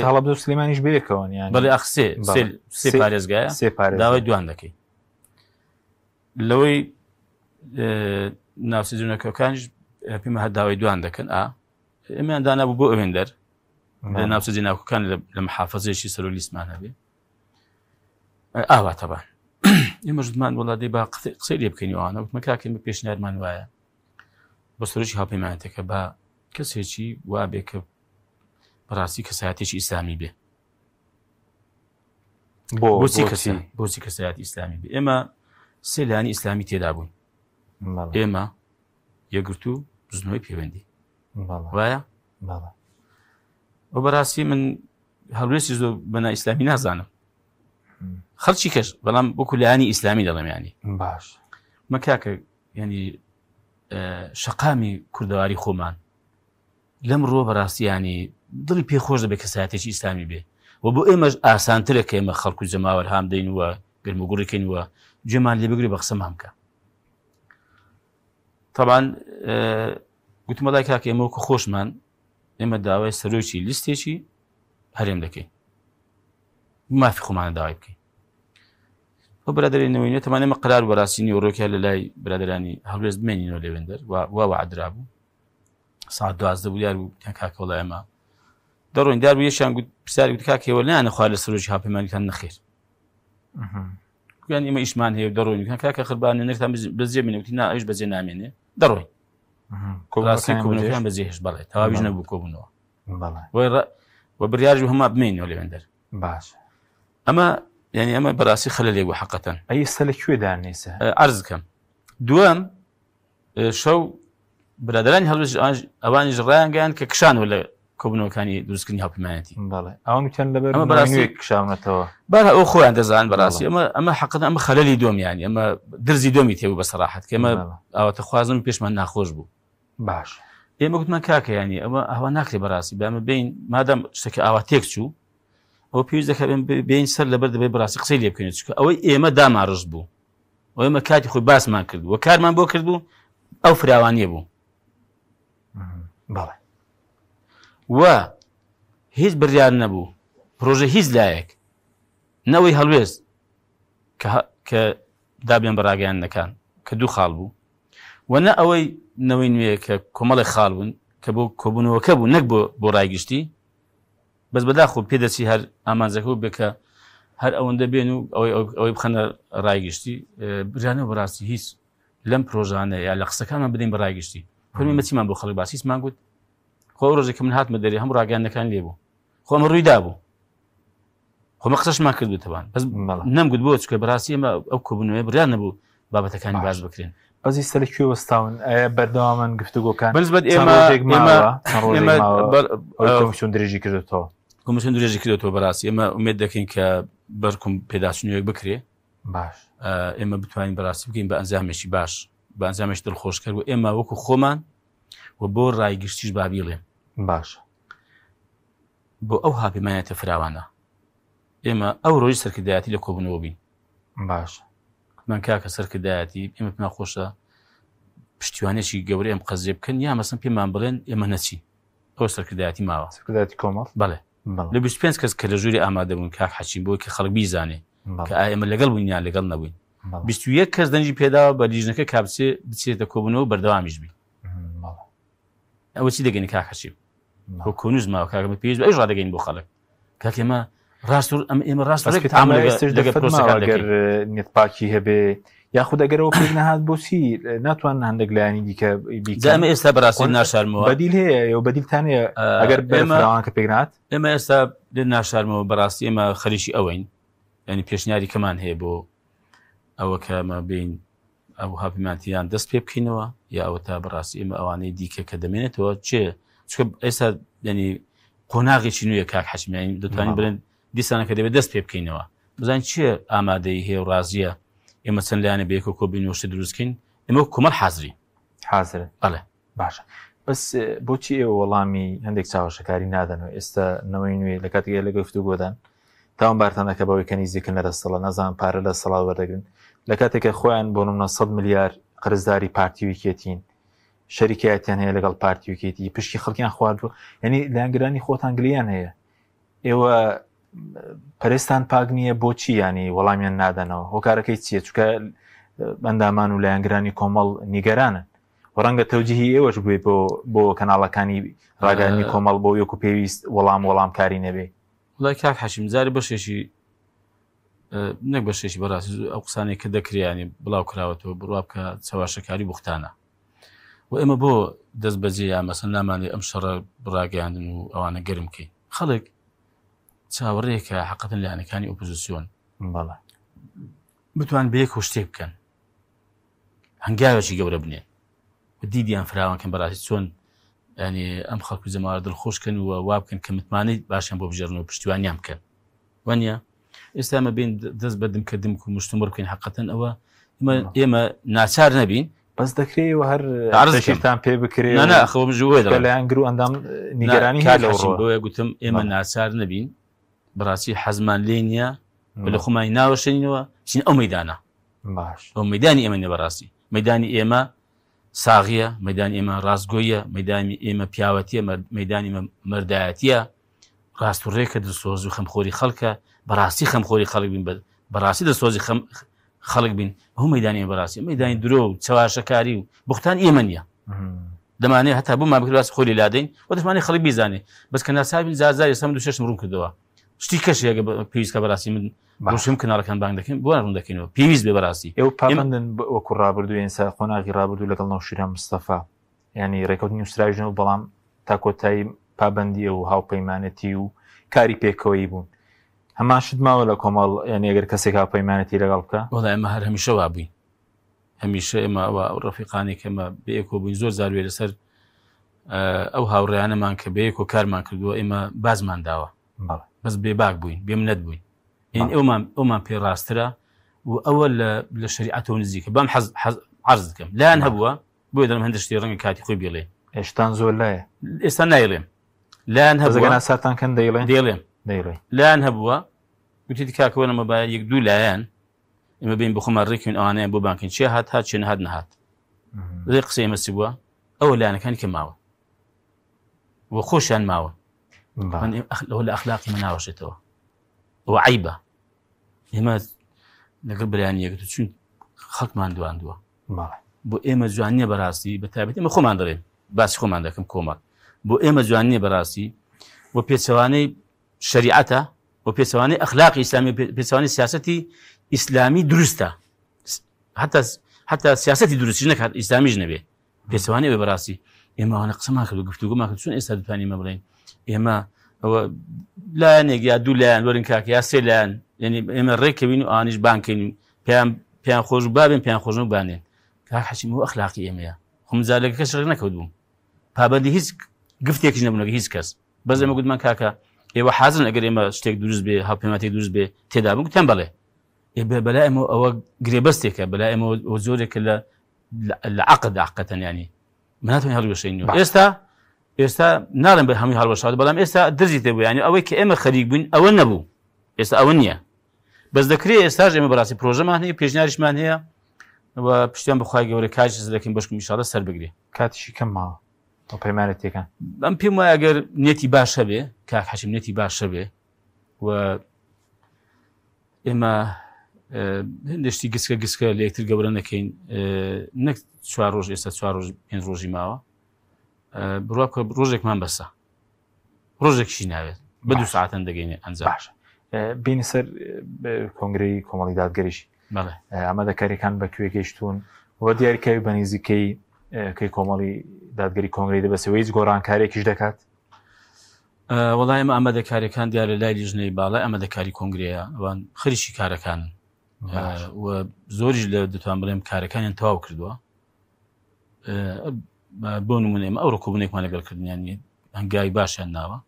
هەڵە بۆ سلێمانیش بەیەکەوە بەڵێ سێ پارێزگایە داوای دوان دەکەین لەوەی ناوسەرجەمەکەەکانیش پێمە هە داوای دوان دەکەن ئێمەیان دانابوو بۆ ئەوێندەر لە ناوسەرجە ناوکەکان لە محافەزەیەکی سەرۆ لیستمان هەبێ ئاواتەبان ئێمە ژمان وڵاتی با قسەی لێ بکەینەوەوانە وتمە کاکە ئێمە پێشنیارمان وایە بە سەرۆکی هاوپەیمانیەکە بە کەسێکی وا بێ کە بەڕاستی کەسایەتێکی ئیسلامی بێ بۆچی کەسایەتی ئیسلامی بێ ئێمە سێ لایانی ئیسلامی تێدا بووین ئێمە یەکگرت و بزنەوەی پەیوەندی وایە و بەڕاستی من هەڵوێستی زۆر بەنا ئیسلامی نازانم خەڵکی کەش بەڵام وەکو لایانی ئیسلامی دەڵێم ینی باش مەکاکە ینی شەقامی کوردەواری خۆمان لەم ڕۆ بەڕاستی ینی دڵی پێخۆش دەبێت کەسایەتێکی ئیسلامی بێ و بۆ ئێمەش ئاسانترە کە ئێمە خەڵکو جەماوەر هام دەین وە گرموگوڕیکەین وە گوێمان لێ بگری بە قسەمان بکە طبعاً گوتم وەڵای کاکە ئێمە وەکو خۆشمان ئێمە داوای سەرۆکی لیستێکی هەرێم دەکەین مافی خۆمانە داوای بکەین بۆ برادرێنەوەی تەمان ئێمە قرار بەڕاستی نیوەڕۆکیان لە لای برادرانی هەڵوێست بمێنینەوە لێوێندەر وا وعدرا بوو ساعت 12 بوو دیار بوو کاکە وەڵای ئێمە دەڕۆین دیار بوو یەشیان گوت پرسیاری گوت کاکەوە نانەخوا لە سەرۆکی هاوپەیمانیتان نەخێر گویان ئێمە ئیشمان هەیە دەڕۆین کاکە خربانە نرتان بەجێ بێنێوتی نا ئەوش بەجێ نامێنێ دەڕۆین کۆبوونەکەیان بەجێهێشت بەڵێ تەواویش نەبوو کۆبوونەوە وە بڕیاریش هەما بمێنەوە لێوێندەر باش ئەمە ینی ئەمە بەڕاستی خەلەلێک بوو حەقەتەن ئەیستا لەکوێ دانێسە عەرز بکەم دووەم شەو برادرانی هەڵوێست ئەوانیش ڕایان گەیاند کە کشانەوە لە کۆبوونەوەکانی دروستکردنی هاوپەیمانیەتی بەڵێ ئەوان وتیان لەبەر کشاونەتەوە بەڵێ ئەو خۆیان دەزانن بەڕاستی ئەمە حەقەتەن ئەمە خەلەلی دۆم ینی ئەمە درزی دۆمی تێبوو بەسەراحەت کە ئێمە ئەوەتە خوازم پێشمان ناخۆش بوو باش ئێمە گوتمان کاکە ینی ئەمە ئەوە ناکرێ بەڕاستی بەمە بین مادام شتێکی ئاوا تێک چوو ئەو پێویست دەکات بین سەر لەبەر دەبێت بەڕاستی قسەی لێ بکەین چونکە ئەوەی ئێمە داماڕژ بوو و ئێمە کاتی خۆی باسمان کرد و کارمان بۆ کرد بوو ئەو فراوانیە بوو بەڵێ و هیچ بڕیار نەبوو پرۆژە هیچ لایەک نەوەی هەڵوێست کە دابێن بە ڕاگەیاندنەکان کە دوو خاڵ بوو وەنە ئەوەی نەوەی نوێ کە کۆمەڵی خاڵ بوون کە بۆ کۆبوونەوەکە بوو نەک بۆ ڕایگشتی بەس بەداخۆ پێدەچی هەر ئامانجەکە بێ کە هەر ئەوەندە بێن و ئەوەی بخەنە ڕایگشتی برانەوە بەڕاستی هیچ لەم پرۆژانە یا لە قسەکانمان بدەین بە ڕایگشتی فەرمی مەچیمان بۆ خەڵک باسی هیچمان گوت خۆ ڕۆژێک من هاتمە دەرێ هەموو ڕاگەیاندنەکان لێ بوو خۆ ئەمە ڕوویدا بوو خۆمە قسەشمان کردوتەوان بەس نەمگوت بۆ چکە بەڕاستی ئەمە ئەو کۆبوونەوەی بریان نەبوو بابەتەکانی باش بکرێن بەزی سەرکی وەستاون ئایا بەردەوامان گفتوگۆکان بەنسبەت کۆمیسیۆن درێژی کردوتەوە کۆمیسیۆن درێژی کردوتەوە بەڕاستی ئێمە ئومێد دەکەین کە بەرکوم پێداچوونەوەک بکرێ باش ئێمە بتوانین بەڕاستی بکەین بە ئەنجامێکی باش بە ئەنجامێکی دڵخۆشکەر و ئێمە وەکو خۆمان و بۆ ڕایگشتیش بابیڵێن باش بۆ ئەو هاپیمانێتە فراوانە ئێمە ئەو ڕۆژی سەرکردایەتی لە کۆبوونەوە بین باش من کاکە سەرکردایەتی ئێمە پێمان خۆشە پشتیوانێکی گەورەی ئەم قەزێ بکەن یا مەسن پێمان بڵێن ئێمە نەچی ئەو سەرکردایەتی ماوە سەرکردایەتی کۆمەڵ بەڵێ لە 25 کەس کە لە ژووری ئامادە بوون کاک حەچیم بۆ کە خەڵک بیزانێ کە ئایا ئێمە لەگەڵ بووین یان لەگەڵ نەبووین 21 کەس دەنجی پێداوە بە لیژنەکە کابچێ بچێتە کۆبوونەوە بەردەوامیش بی ئەوە چی دەگەینی کاک حەچیم بۆ کۆنووز ماوە کاکەمە پێویست ئەوش ڕادەگەین بۆ خەڵک کاک ئێمە ڕاست نێتپاکی هەبێ یاخود ئەگەرەوە پێک نەهات بۆچی ناتوان هەندێک لایانی دیکە ئێمە ئێستا بەڕاستی ناشارمەوە بەدیل هەیە بەدیلتانەیە ئەگەر بەراوان کە پێک نات ئێمە ئێستا لێ ناشارمەوە بەڕاستی ئێمە خەریکی ئەوەین ینی پێشنیاری کەمان هەیە بۆ ئەوە کە ئەمە بین ئەو هاپیمانتیان دەست پێ بکەینەوە یا ئەوە تا بەڕاستی ئێمە ئەوانەی دیکە کە دەمێنێتەوە چێ چکە ئێستا ینی قۆناغێکی نوێیە کاک حەچیمیانی دەتوانین بڵێن دیسانە کە دەبێت دەست پێ بکەینەوە بزانین چییە ئامادەی هەیە و ڕازیە ئێمە چەند لایەنە بەیەکەوە کۆبینەوەشتە دروستکەین ئێمە کۆمەڵ حازری حازرن بەڵێ باشە بەس بۆچی ئێوە وەڵامی هەندێک چاوەشەکاری نادەنەوە ئێستا نەوەی نوێ لە کاتێک لە گفتوگۆدان تاوان بارتانەکە بەوەی کە نزیکن لە دەستەڵە نەزان پارە لە سەڵاو وەردەگرن لە کاتێکە خۆیان بۆ نمونە 100 میلیارد قرزداری پارتیویکێتین شەریکایەتیان هەیە لەگەڵ پارتیویکێتی پشتی خەڵکیان خواردووە یعنی لایەنگرانی خۆتان گلیان هەیە ئێوە پەرێستان پاک نییە بۆچی ینی وەڵامیان نادەنەوە هۆکارەکەی چییە چکە بەندامان و لایەنگرانی کۆمەڵ نیگەرانن و ڕەنگە تەوجیهی ئێوەش بووێ بۆ کەناڵەکانی ڕاگەانی کۆمەڵ بۆ یەکو پێویست وەڵامکاری نەبێ وڵای کاک حەشیم زاری بەشێکی نەک بەشێکی بەڕاستی ئەو قسانێک کە دەکریانی بڵاو کراوەتەوە بڕوا بکە چاواشەکاری بوختانە و ئێمە بۆ دەست بەجێ یا مەسەن نامانێ ئەم شەڕە ڕاگەیاندن و ئەوانە گەرم بکەین خەڵک چاوەڕێکە حقیقەتەن لایەنەکانی ئۆپۆزیسیۆن بەڵێ بتوان بەیەکەوە شتێک بکەن هەنگاوێکی گەورە بنێن و دیدیان فراوانکەن بەڕاستی چۆن ینی ئەم خەڵکی جەماوەت دڵخۆشکەن و وا بکەن کە متمانەی باشیان بۆ بژێڕن و پشتیوانیان بکەن وانە ئێستا ئەمە بین دەست بەدم کردم و مشتمر بکەین حقیقەتەن ئەوە ئێمە ناچار نەبین بەس دەکرێت هەر عرضێکتان پێ بکرێت نەخەوە ژوێ لایەنگر و ئەندام نیگەرانی بۆیە گوتم ئێمە ناچار نەبین بەڕاستی حەزمان لێ نییە لە خۆمانی ناوەشێنینەوە چین ئەو مەدانە باش ئەو مەدانی ئێمە نە بەڕاستی مەدانی ئێمە ساغیە مەدانی ئێمە ڕاستگۆیە مەدانی ئێمە پیاوەتیە مەدانی مەردایەتیە ڕاست و ڕێکە دەسۆز و خەمخۆری خەڵکە بەڕاستی خەمخۆری خەڵک بین بەڕاستی دەسۆزی خەڵک بین هەموو مەدانی بەڕاستی مەدانی درۆ و چاواشەکاری و بوختان ئێمە نییە دەمانێت هەتا بوو ما بکراس خۆری لادەین و دەمانێت خەڵک بیزانێ بەس کە ناسابین زازاری سەم دو شەشم ڕوون کردەوە شتی کەشێک پێویستکە بەڕاستی من ڕۆشم کەناڵەکان بانگ دەکەین بۆ ڕوون دەکەینەوە پێویست بێ بەڕاستی ئێوە پابندن وەکو ڕابردوو ئێنسا خۆناغی ڕابردوو لەگەڵ نەوشیران مستەفا ینی ڕێکەوتنی وستراژنەوە بەڵام تا کۆتایی پابندیە و هاوپەیمانەتی و کاری پێکەوەی بوون هەمان شت ماوە لە کۆمەڵ یعنی ئەگەر کەسێک هاوپەیمانەتی لەگەڵ بکە وەڵای ئێمە هەر هەمیشە وا بووین هەمیشە ئێمە ئەوە ڕەفیقانێک ئێمە بەیەکەوە بووین زۆر زاروێ لەسەر ئەو هاوڕێیانەمان کە بەیەکەوە کارمان کردووە ئێمە بازمان داوە بەس بێباک بووین بێمنەت بووین این ئەومان پێڕاسترە و ئەوە لە شریعەتەوە نزیکە بەم عەرز دەکەم لایەن هەبووە بۆیە دەڵێم هەندێک شتێ ڕەنگە کاتی خۆی بێڵێ هێشتان زۆر لایە ئێستا نایڵێم لایەن هەبووە ساتان کەن دەیڵێم لایەن هەبووە گوتی کاکەوە نەمە باید یەک دوو لایەن ئێمە بین بۆ خۆمان ڕێکین ئەوانەیە بۆ بانکین چێ هات چێ نەهات نەهات لێ قسەی ئێمە چی بووە ئەوە لایەنەکانی کە ماوە وە خۆشیان ماوە لە ئەخلاقی من ناوەشێتەوە ئەوە عیبە ئێمە لەگەڵ بەیانیەکە چون خەڵکمان دواندووە بۆ ئێمە جوان نییە بەڕاستی بە تایبەت ئێمە خۆمان دەڵێن باسی خۆمان دەکەم کۆمەڵ بۆ ئێمە جوان نییە بەڕاستی بۆ پێچەوانەی شەریعەتە بۆ پێچەوانەی ئەخلاقی ئیسلامی پێچەوانەی سیاسەتی ئیسلامی دروستە حتا سیاسەتی دروستی نەکات ئیسلامیش نەبێ پێچەوانەی بێ بەڕاستی ئێمە وانە قسەمان کرد و گفتوگومان کرد چون ئێستا دەتوانین مە بڵێین ئێمە ئەوە لایەنێک یا دوو لایەن وەرن کاکە یا سێ لایەن یعنی ئێمە ڕێکەوین و ئانیش بانکەین پێیان خۆش بابێن پێیان خۆش بانێن کاک حەشیم و ئەخلاقی ئێمەیە خۆمجارێکەکە شەڕ نەکەوتبووم پابەندی هیچ گفتێکیش نەبوونەکە هیچ کەس بەس ئێمە گوتمان کاکە ئێوە حازن ئەگەر ئێمە شتێک دروست بێ هاوپەیمانێک دروست بێ تێدا بن گوتیان بەڵێ بەلای ئێمە ئەوە گرێبەستێکە بەلای ئێمە زۆرێکە لە عەقد عەقەتەن ینی مناتوانین هەڵوێشێنەوە ئێستا ناڵێن بە هەمووی هەڵوەشات بەڵام ئێستا دەرزی تێبوو ینی ئەوەی کە ئێمە خەریک بووین ئەوە نەبوو ئێستا ئەوە نییە بەس دەکرێت ئێستاش ئێمە بەڕاستی پرۆژەمان هەیە پێشنیاریشمان هەیە پشتیان بەخوای گەورە کاریش دەکەین بەشکم ئینشاڵڵا سەر بگرێ کاتیشی کەم ماوە پەیمانەتەکان ئەم پێم وایە ئەگەر نێتی باشە بێ کاک حەشیم نێتی باشە بێ و ئێمە هەندێشتی گسکە لە یەکتر گەورە نەکەین نەک 4 ڕۆژ ئێستا 4 ڕۆژ 5 ڕۆژی ماوە بڕوا بکە ڕۆژێکمان بەسە ڕۆژێکشی ناوێت بە 2 ساعتەن دەگەینێ ئەنجام باشە بینی سەر کۆنگرەی کۆمەڵی دادگەریشی ئامادەکاریەکان بەکوێ گەیشتون وە دیاریکەوی بە نزیکەی کەی کۆمەڵی دادگەری کۆنگرەی دەبەسەوە هیچ گۆڕانکاریێکیش دەکات وەڵای ئەمە ئامادەکاریەکان دیارە لای لیژنەی باڵای ئامادەکاری کۆنگرەیە ئەوان خەریکی کارەکانن و زۆریش لە دەتوان بڵێم کارەکانیان تەواو کردووە بۆ نمونە ئێمە ئەو ڕکوبنێکمان لەگەڵکردنیانی هەنگاوی باشیان ناوە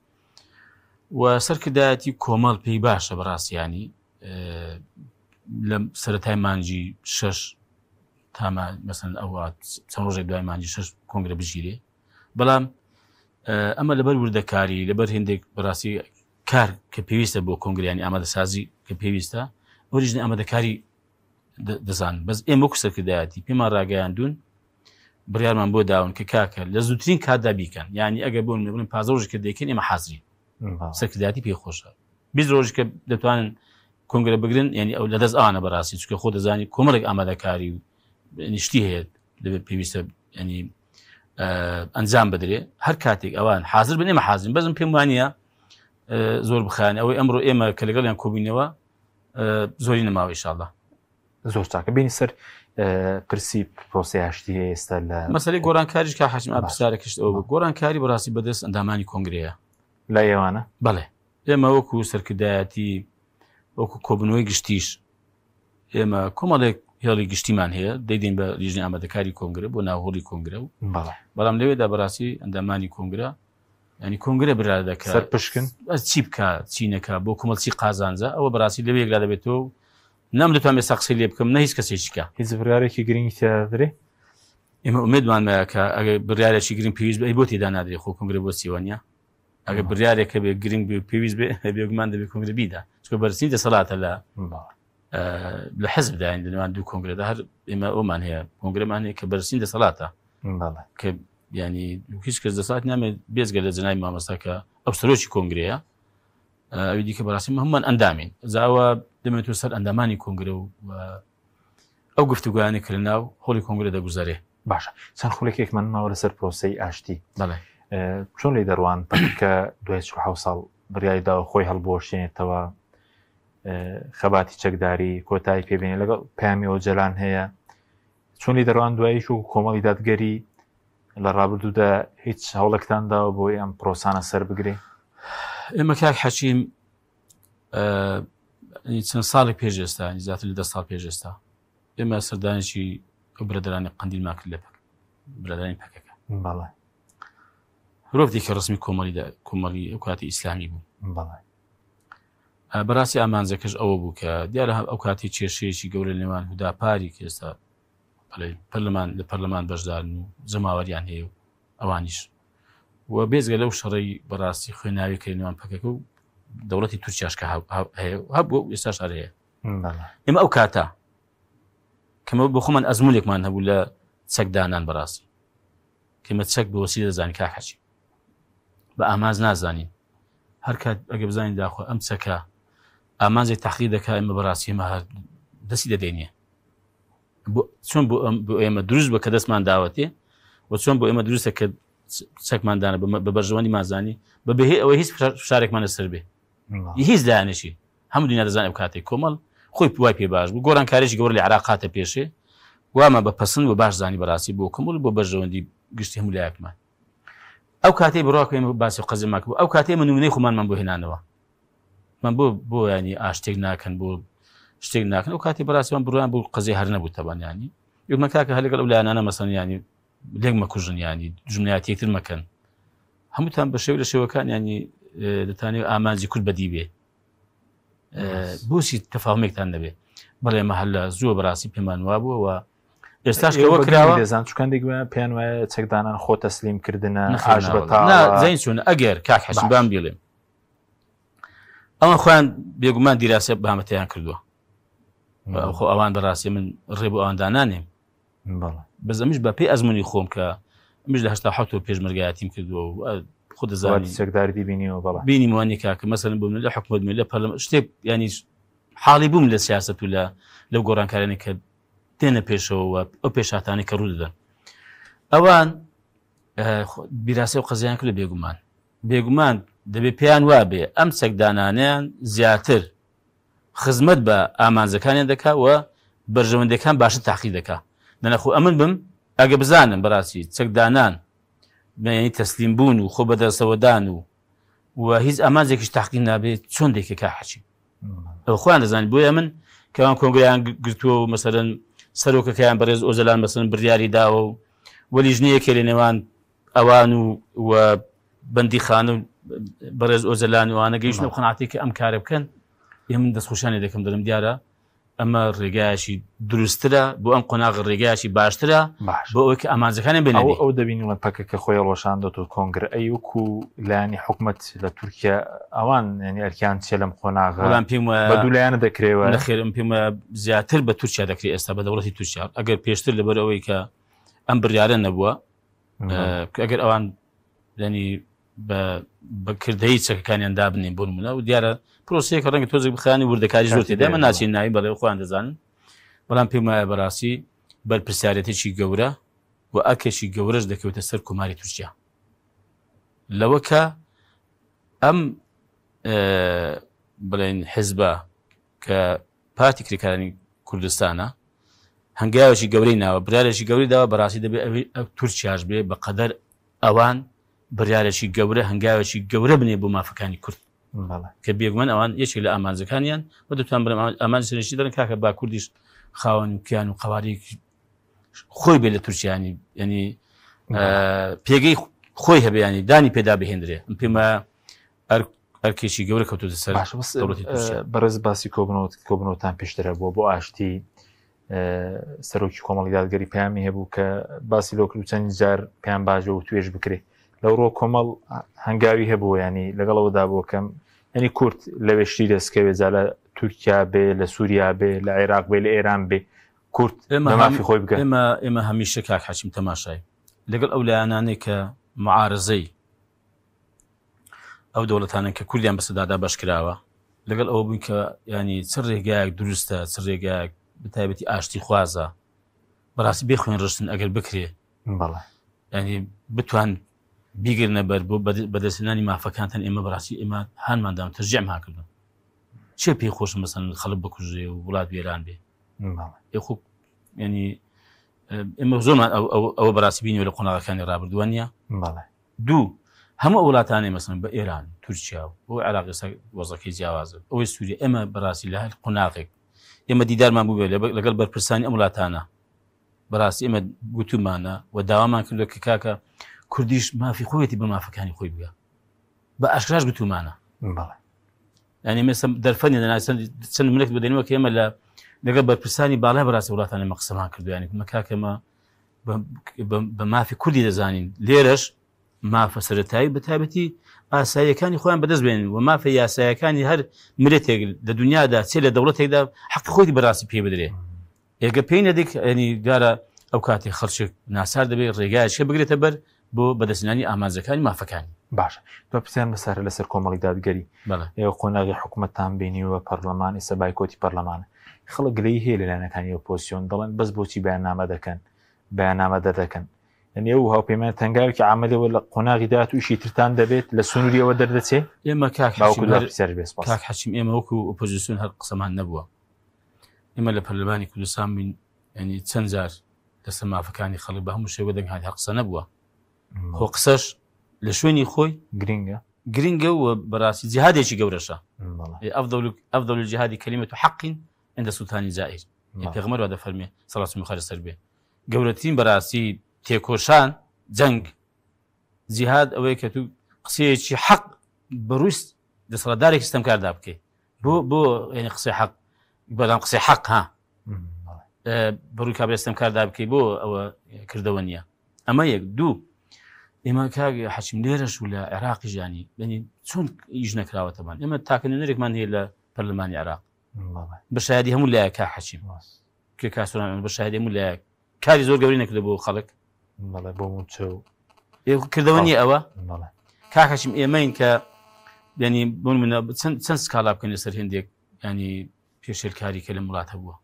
و سەرکردایەتی کۆمەڵ پێی باشە بەڕاستیانی لە سەرەتای مانجی 6 تامە مەسەن ئەوە چەند ڕۆژێک دوای مانجی 6 کۆنگرە بژیرێ بەڵام ئەمە لەبەر وردەکاری لەبەر هێندێک بەڕاستی کار کە پێویستە بۆ کۆنگریانی ئامادەسازی کە پێویستە ئۆریژنی ئامادەکاری دەزانن بەس ئێمە وەکو سەرکردایەتی پێمان ڕاگەیاندون بڕیارمان بۆ داون کە کاکە لە زووترین کاتدا بیکەن یعنی ئەگەر بۆ بڵێن 15 ڕۆژی کە دەکەین ئێمە حازرین سەرکردایەتی پێخۆشە 20 ڕۆژی کە دەتوانن کۆنگرە بگرن یعنی ئەو لەدەست ئەوانە بەڕاستی چونکە خۆ دەزانی کۆمەڵێک ئامادەکاری و نیشتی هەیە لەبێت پێویستە ینی ئەنجام بدرێ هەر کاتێک ئەوان حازر بن ئێمە حازرین بەزم پێم وانە زۆر بخیان ئەوەی ئەمڕۆ ئێمە کە لەگەڵیان کۆبینەوە زۆری نەماوە ئینشاڵڵا زۆر چاکە بینی سەر پرسی پرۆسی هەشتی هەیە ئێستا لە مەسەلەی گۆڕانکاریش کە حەشیم پرسیارێکیش ئەوە گۆڕانکاری بەڕاستی بەدەست ئەندامانی کۆنگرەیە لای ئێوانە بەڵێ ئێمە وەکو سەرکردایەتی وەکو کۆبنەوەی گشتیش ئێمە کۆمەڵێک هێڵی گشتیمان هەیە دەیدین بە لیژنەی ئامادەکاری کۆنگرە بۆ ناوهۆڵی کۆنگرە و بەڵام لەوێدا بەڕاستی ئەندامانی کۆنگرە ینی کۆنگرە برا دەکات سەر پشکن چی بکە چی نەکە بۆ کۆمەڵچی قازانجە ئەوە بەڕاستی لەوەیەکلا دەبێتەوە نام دەتوان ێستا قسەی لێ بکەم نە هیچ کەسێکیکە هیچ بڕارێکی گرنگی تێدرێ ئێمە ئومێدمانمەیە کە ئەگەر بڕارێکی گرنگ پێویست بێ بۆ تێدا نادرێ خۆ کۆنگرە بۆ چیوانە ئەگەر بڕارێکە بێ گرنگ بێ پێویست بێ بێگومان دەبێت کۆنگرە بیدا چکە بەرزی دەسەڵاتە لە حەزبداین لەوان دوو کۆنگرەدا هەر ئێمە ئەومان هەیە کۆنگرەمان هەیە کە بەرزین دەسەڵاتە کە ینی هیچ کەس دەسەڵات نامێت بێزگە لە جنای مامۆستاکە ئەو سەرۆکی کۆنگرەیە ئەوی دیکە بەڕاستی هەمومان ئەندامین زاوە دەمێتەوە سەر ئەندامانی کۆنگرە و ئەو گفتوگویانی کرد ناو هۆڵی کۆنگرە دەگوزارێ باشە چەند خولێکێکمان ماوە لەسەر پرۆسەی ئاشتی بەڵێ چۆن لێ دەڕوان کە 2 ساڵ بڕیایداوە خۆی هەڵبۆشێنێتەوە خەباتی چەکداری کۆتایی پێبێنێ لەگەڵ پامی ئەو جەلان هەیە چۆن لی دەڕوان دواییش و کۆمەڵی دادگەری لە ڕابردوودا هیچ هەوڵێکتانداوە بۆی ئەم پرۆسانە سەر بگرێ ئێمە کاک حەشیم چەند ساڵێک پێش ئێستا زیاتر لە 10 ساڵ پێش ئێستا ئێمە سەردانێکی ئەو برەدەرانی قەندیلمان کرد لە برەدانی پەکەکە بەڵێ مرۆڤێکی ڕسمی کۆمەڵی ئەو کاتی ئیسلامی بوو بەڵێ بەڕاستی ئامانجەکەش ئەوە بوو کە دیارە ئەو کاتی کێشەیەکی گەورە لێوان هوداپاری کە ئێستا پەرلەمان لە پەرلەمان بەشدارن و جەماوەریان هەیە و ئەوانیش و بێزگە لەو شەڕی بەڕاستی خوێناوی کردنەوان پەکەکە و دەوڵەتی تورکیاشکە هەبوو ئێستاش هەیە ئێمە ئەو کاتە کەمە بۆ خۆمان ئەزمونێکمان هەبوو لە چەکدانان بەڕاستی کەمە چەک بە وەسیلە دەزانین کاک حەشیم بە ئاماز نازانین هەر کات ئەگە بزانین داخۆ ئەم چەکە ئامانجێک تحقیق دەکات ئێمە بەڕاستی ئێمە دەستی دەدەینێ چۆن بۆ ئێمە دروست بە کە دەستمان داوەتێ و چۆن بۆ ئێمە دروستە کە چەکماندانە بە بەرژەوەندی مازانی بە بەهێ ئەوەی هیچ فشارێکمان لەسەر بێ هیچ دایانێکی هەموو دنیا دەزانێ کاتێک کۆمەڵ خۆی وای پێ باش بوو گۆران کارێکی گەورە لە عێراق هاتە پێشێ وامە بە پەسەند و باش زانی بەڕاستی بۆ کۆمەڵ بۆ بەرژەوەندی گشتی هەموو لایەکمان ئەو کاتێ بڕاکە ئێمە باسی قەزیماک بوو ئەو کاتێ من نمونەی خۆمانمان بۆ هێنانەوە من بۆ ینی ئاشتێک ناکەن بۆ شتێک ناکەن ئەو کاتی بەڕاستیمان بڕیان بۆ قەزی هەر نەبوو تەبان ینی یومە کاکە هەر لەگەڵ ئەو لایەنانە مەسەڵەن ینی لێک مەکوژن ینی جملایەتی یەکتر مەکەن هەمووتان بە شێو لە شێوەکان ینی دەتانێت ئامانجی کورد بەدی بێ بۆچی تەفاهمێکتان نەبێ بەڵێ ئێمە هەر لە زووە بەڕاستی پێمان وا بووە و ئێستاش کەوە کراوە دەزان چکان دیگوە پێیان وایە چەکدانان خۆ تەسلیمکردنە زین چوونە ئەگەر کاک حەشیبان بێڵێم ئەوە خۆیان بێگومان دیراسە بامەتیان کردووە خۆ ئەوان بەڕاستی من ڕێ بۆ ئەوەندانانێم بەزەمیش بە پێی ئەزمموی خۆم کە مش لە هەشتا حوت و پێشمەرگایەتیم کردووە و خۆ دەزانی سەکداری بینیەوە بەڵام بینی وانی کاکە مەسەلەن بووم لە حکومەت لە پەرلەمان شتێک ینی حاڵی بووم لە سیاست و لەو گۆڕانکارانی کە تێنە پێشەوە ئەو پێشاتانی کە ڕوو دەدەن ئەوان بیراسە و قەزیان کرد لە بێگومان دەبێت پێیان وابێ ئەم چەکدانانیان زیاتر خزمەت بە ئامانجەکانیان دەکات و بەرژەوەندەکان باشتر تاقی دەکات نەخۆ ئەمن بم ئەگە بزانم بەڕاستی چەکدانان ینی تەسلیم بوون و خۆ بەدەستەوەدان و هیچ ئامانجێکیش تاقی نابێت چۆن دێکێکا حەچی ئەو خۆیان دەزانانی بۆیە من کەوان کۆنگریان گرتووە و مەسەرەن سەرۆکەکەیان بەڕێز ئۆزەلان مەسەن بڕیاری داوە و وەلی ژنەیەکێ لە نێوان ئەوان و بەندیخانە و بەڕێز ئۆزەلان وانە گەیشتنە و قەناعەتی کە ئەم کارە بکەن من دەستخۆشیانی دەکەم دەرم دیارە ئەمە ڕێگایشی دروسترە بۆ ئەم قۆناغ ڕێگایشی باشترە بۆ ئەوەی کە ئامانجەکانی بێنێ ئەو دەبینی پەکە کە خۆی ڕۆشاندەوە و کۆنگر ئەی وەکو لایانی حکومەت لە تورکیا ئەوان ینی ئەرکیان چێ لەم قۆناغە پێم بە دوولایەنە دەکرێەوە نەخێرم پێم زیاتر بە تورکیا دەکرێت ئێستا بە دەوڵەتی تورکیا ئەگەر پێشتر لەبەر ئەوەی کە ئەم بڕیارە نەبووە ئەگەر ئەوان ینی بەکردەی چەکەکانیان دابنین بۆ نمونە و دیارە پرۆسەیەکە ڕەنگە تۆزێک بخانی وردەکاری زۆر تێدا ئەمە ناچین ناوی بەڵێ خۆیان دەزانن بەڵام پێم وایە بەڕاستی بەرپرسیارەتێکی گەورە و ئەکێکی گەورەش دەکەوێتە سەر کۆماری تورکیا لەوە کە ئەم بڵێن حیزبە کە پارتی کرێکارانی کوردستانە هەنگاوێکی گەورەی ناوە بڕارێکی گەوری داوە بەڕاستی دەبێت ئەو تورکیاش بێ بەقەدەر ئەوان بڕارێکی گەورە هەنگاوێکی گەورە بنێ بۆ مافەکانی کورد کە بێگومان ئەوان یەکێک لە ئامانجەکانیان و دەتوان بڵێم ئامان سەرنجی دەرن کاکە با کوردیش خاوەن و کیان و قەوارێکی خۆی بێ لە تورکیانی ینی پێگەی خۆی هەبێ ینی دانی پێدا بهێنرێ پێمە ئەرکێکی گەورە کەوتوتە سەر بەڕێز باسی کۆبنەوەتان پێشترە بۆ ئاشتی سەرۆکی کۆمەڵی دادگەری پامی هەبوو کە باسی لەو کرد چەند جار پێیان باژە و توێژ بکرێ لەو ڕۆ کۆمەڵ هەنگاوی هەبوو ینی لەگەڵەوەدا بۆ کەم ینی کورد لەوێشتی دەستکەوێت جا لە تورکیا بێ لە سووریا بێ لە عێراق بێ لە ئێران بێ کورد مافی خۆی بگەن ئێمە هەمیشە کاک حەچیم تەماشای لەگەڵ ئەو لایەنانەی کە معارزەی ئەو دەوڵەتانە کە کوردیان بەسەدادا بەشکراوە لەگەڵ ئەوە بووین کە ینی چ ڕێگایەک دروستە چ ڕێگایەک بەتایبەتی ئاشتی خوازە بەڕاستی بێخوێن ڕشتن ئەگەر بکرێ ینی بتوان بیگرنە بەر بۆ بەدەستێنانی مافەکانتان ئێمە بەڕاستی ئێمە هانماندام تەرجیع ماکردن چێ پێی خۆشم مەسەڵەن خەڵک بکوژێ و وڵات وێران بێ خوب ینی ئێمە زۆرمان ئەوە بەڕاستی بینی لە قۆناغەکانی ڕابردووانە دوو هەموو وڵاتانی مەسەڵەن بە ئێران تورکیا و بۆ عێراق وەزەکەی جیاوازە ئەوەی سووریە ئێمە بەڕاستی لە هەر قۆناغێک ئێمە دیدارمان بوو بێ لەگەڵ بەرپرسانی ئەم وڵاتانە بەڕاستی ئێمە گوتومانە و داوامان کردو کە کاکە کوردیش مافی خۆیەتی بە مافەکانی خۆی بگە بە ئاشکراش گوتومانە ینی مەسە دەرفەنی چەند منێک بدەینەوە کە ئێمە لەگەڵ بەرپرسانی باڵای بەڕاستی وڵاتانی ئێمە قسەمان کردو ینی کاکەمە بە مافی کوردی دەزانین لێرەش مافە سەرەتایی بەتایبەتی ئاساییەکانی خۆیان بەدەست بێنن و مافە یاسایەکانی هەر ملەتێک لە دنیادا چێ لە دەوڵەتێکدا حەقی خۆی بەڕاستی پێ بدرێ ئێگە پێی نەدێک ینی دیارە ئەو کاتێک خەڵچێک ناسار دەبێت ڕێگایشکە بگرێتە بەر بۆ بەدەستێنانی ئامانجەکانی مافەکانی. باش دو پرسیان بەسەر لەسەر کۆمەڵی دادگەری ئێوە قۆناغی حکوومەتتان بینیوە پەرلەمان ئێستا بایکۆتی پەرلەمانە خەڵک گلەی هەیە لەلایەنەکانی ئۆپۆزیسیۆن دەڵێن بەس بۆچی بەیاننامە دەکەن بەیاننامە دەدەکەن یعنی ئەو هاوپەیمانە تەنگاوێکی عامەلەوە لە قۆناغی داهات و ئیشی ترتان دەبێت لە سنووریەوە دەردەچێت ئێمە کاک حەچیم ئێمە وەکو ئۆپۆزیسیۆن هەر قسەمان نەبووە ئێمە لە پەرلەمانی کوردستان بین ینی چەند جار لەسەر مافەکانی خەڵک بە هەموو شێوە دەنگهات هەر قسە نەبووە خۆ قسەش لە شوێنی خۆی گرنگە و بەڕاستی جیهادێکی گەورەشە ئەفضل الجهاد كلمة حق عند سلطان جائر پێغەمبەر وا دەفەرمێ سەڵات و خوێر لەسەر بێ گەورەترین بەڕاستی تێکۆشان جەنگ جیهاد ئەوەیە کە تو قسەیەکی حەق بەڕووست دەسەڵاتدارێکی ستەمکاردا بکەیت بۆ ینی قسەی حەق بەڵام قسەی حەق ها بەڕووی کابرا ستەمکاردا بکەیت بۆ ئەوە کردەوە نییە ئەمە یەک دوو ئێمە کاک حەچیم لێرەش و لە عێراقی ژانی بەنی چۆن ئیش نەکراوەتەمان ئێمە تاکەنوێنەرێکمان هەیە لە پەرلەمانی عێراق بە شایەدی هەموو لایەک کا حەچیم کێ کاسۆران بە شایەدی هەموو لایەک کاری زۆر گەوری نەکردە بۆ خەڵک کردەوە نیە ئەوە کاک حەچیم ئێمەین کە ینی بۆ منە چەند سکاڵا بکەین لەسەر هێندێک ینی پێشێرکاری کە لە وڵات هەبووە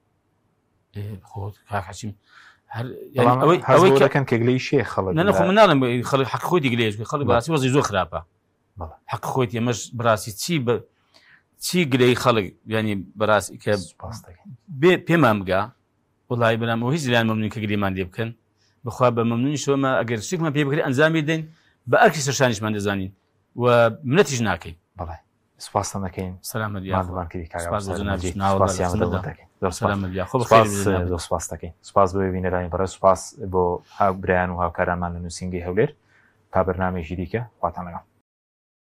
خۆت کاک حەچیم ئەوەیەکەن کەگلەی شێ خەڵک نەخۆ مناڵم خەڵک حەق خۆی دیگلێش خەڵک باسی وەزی زۆر خراپە حەق خۆیت ئێمەش بڕاستی چی گلەی خەڵک ینی بەڕاستی کە پێمان بگا وڵی بەنام ئەو هیچ لایەن مەمنون کە گلێمان لێ بکەن بخوا بە مەمنونی شۆمە ئەگەر شتێکمان پێ بکرێت ئەنجامی دەین بە ئەرکی سەرشانیشمان دەزانین و منەتیش ناکەین بەڵێ سوپاسان دەکەین سپاس دەکەین سپاس بۆ بینەرانی بەڕێز سپاس بۆ هاو برایان و هاوکارانمان لە نووسینگەی هەولێر تا بەرنامەیەکی دیکە خواتان لەگەڵ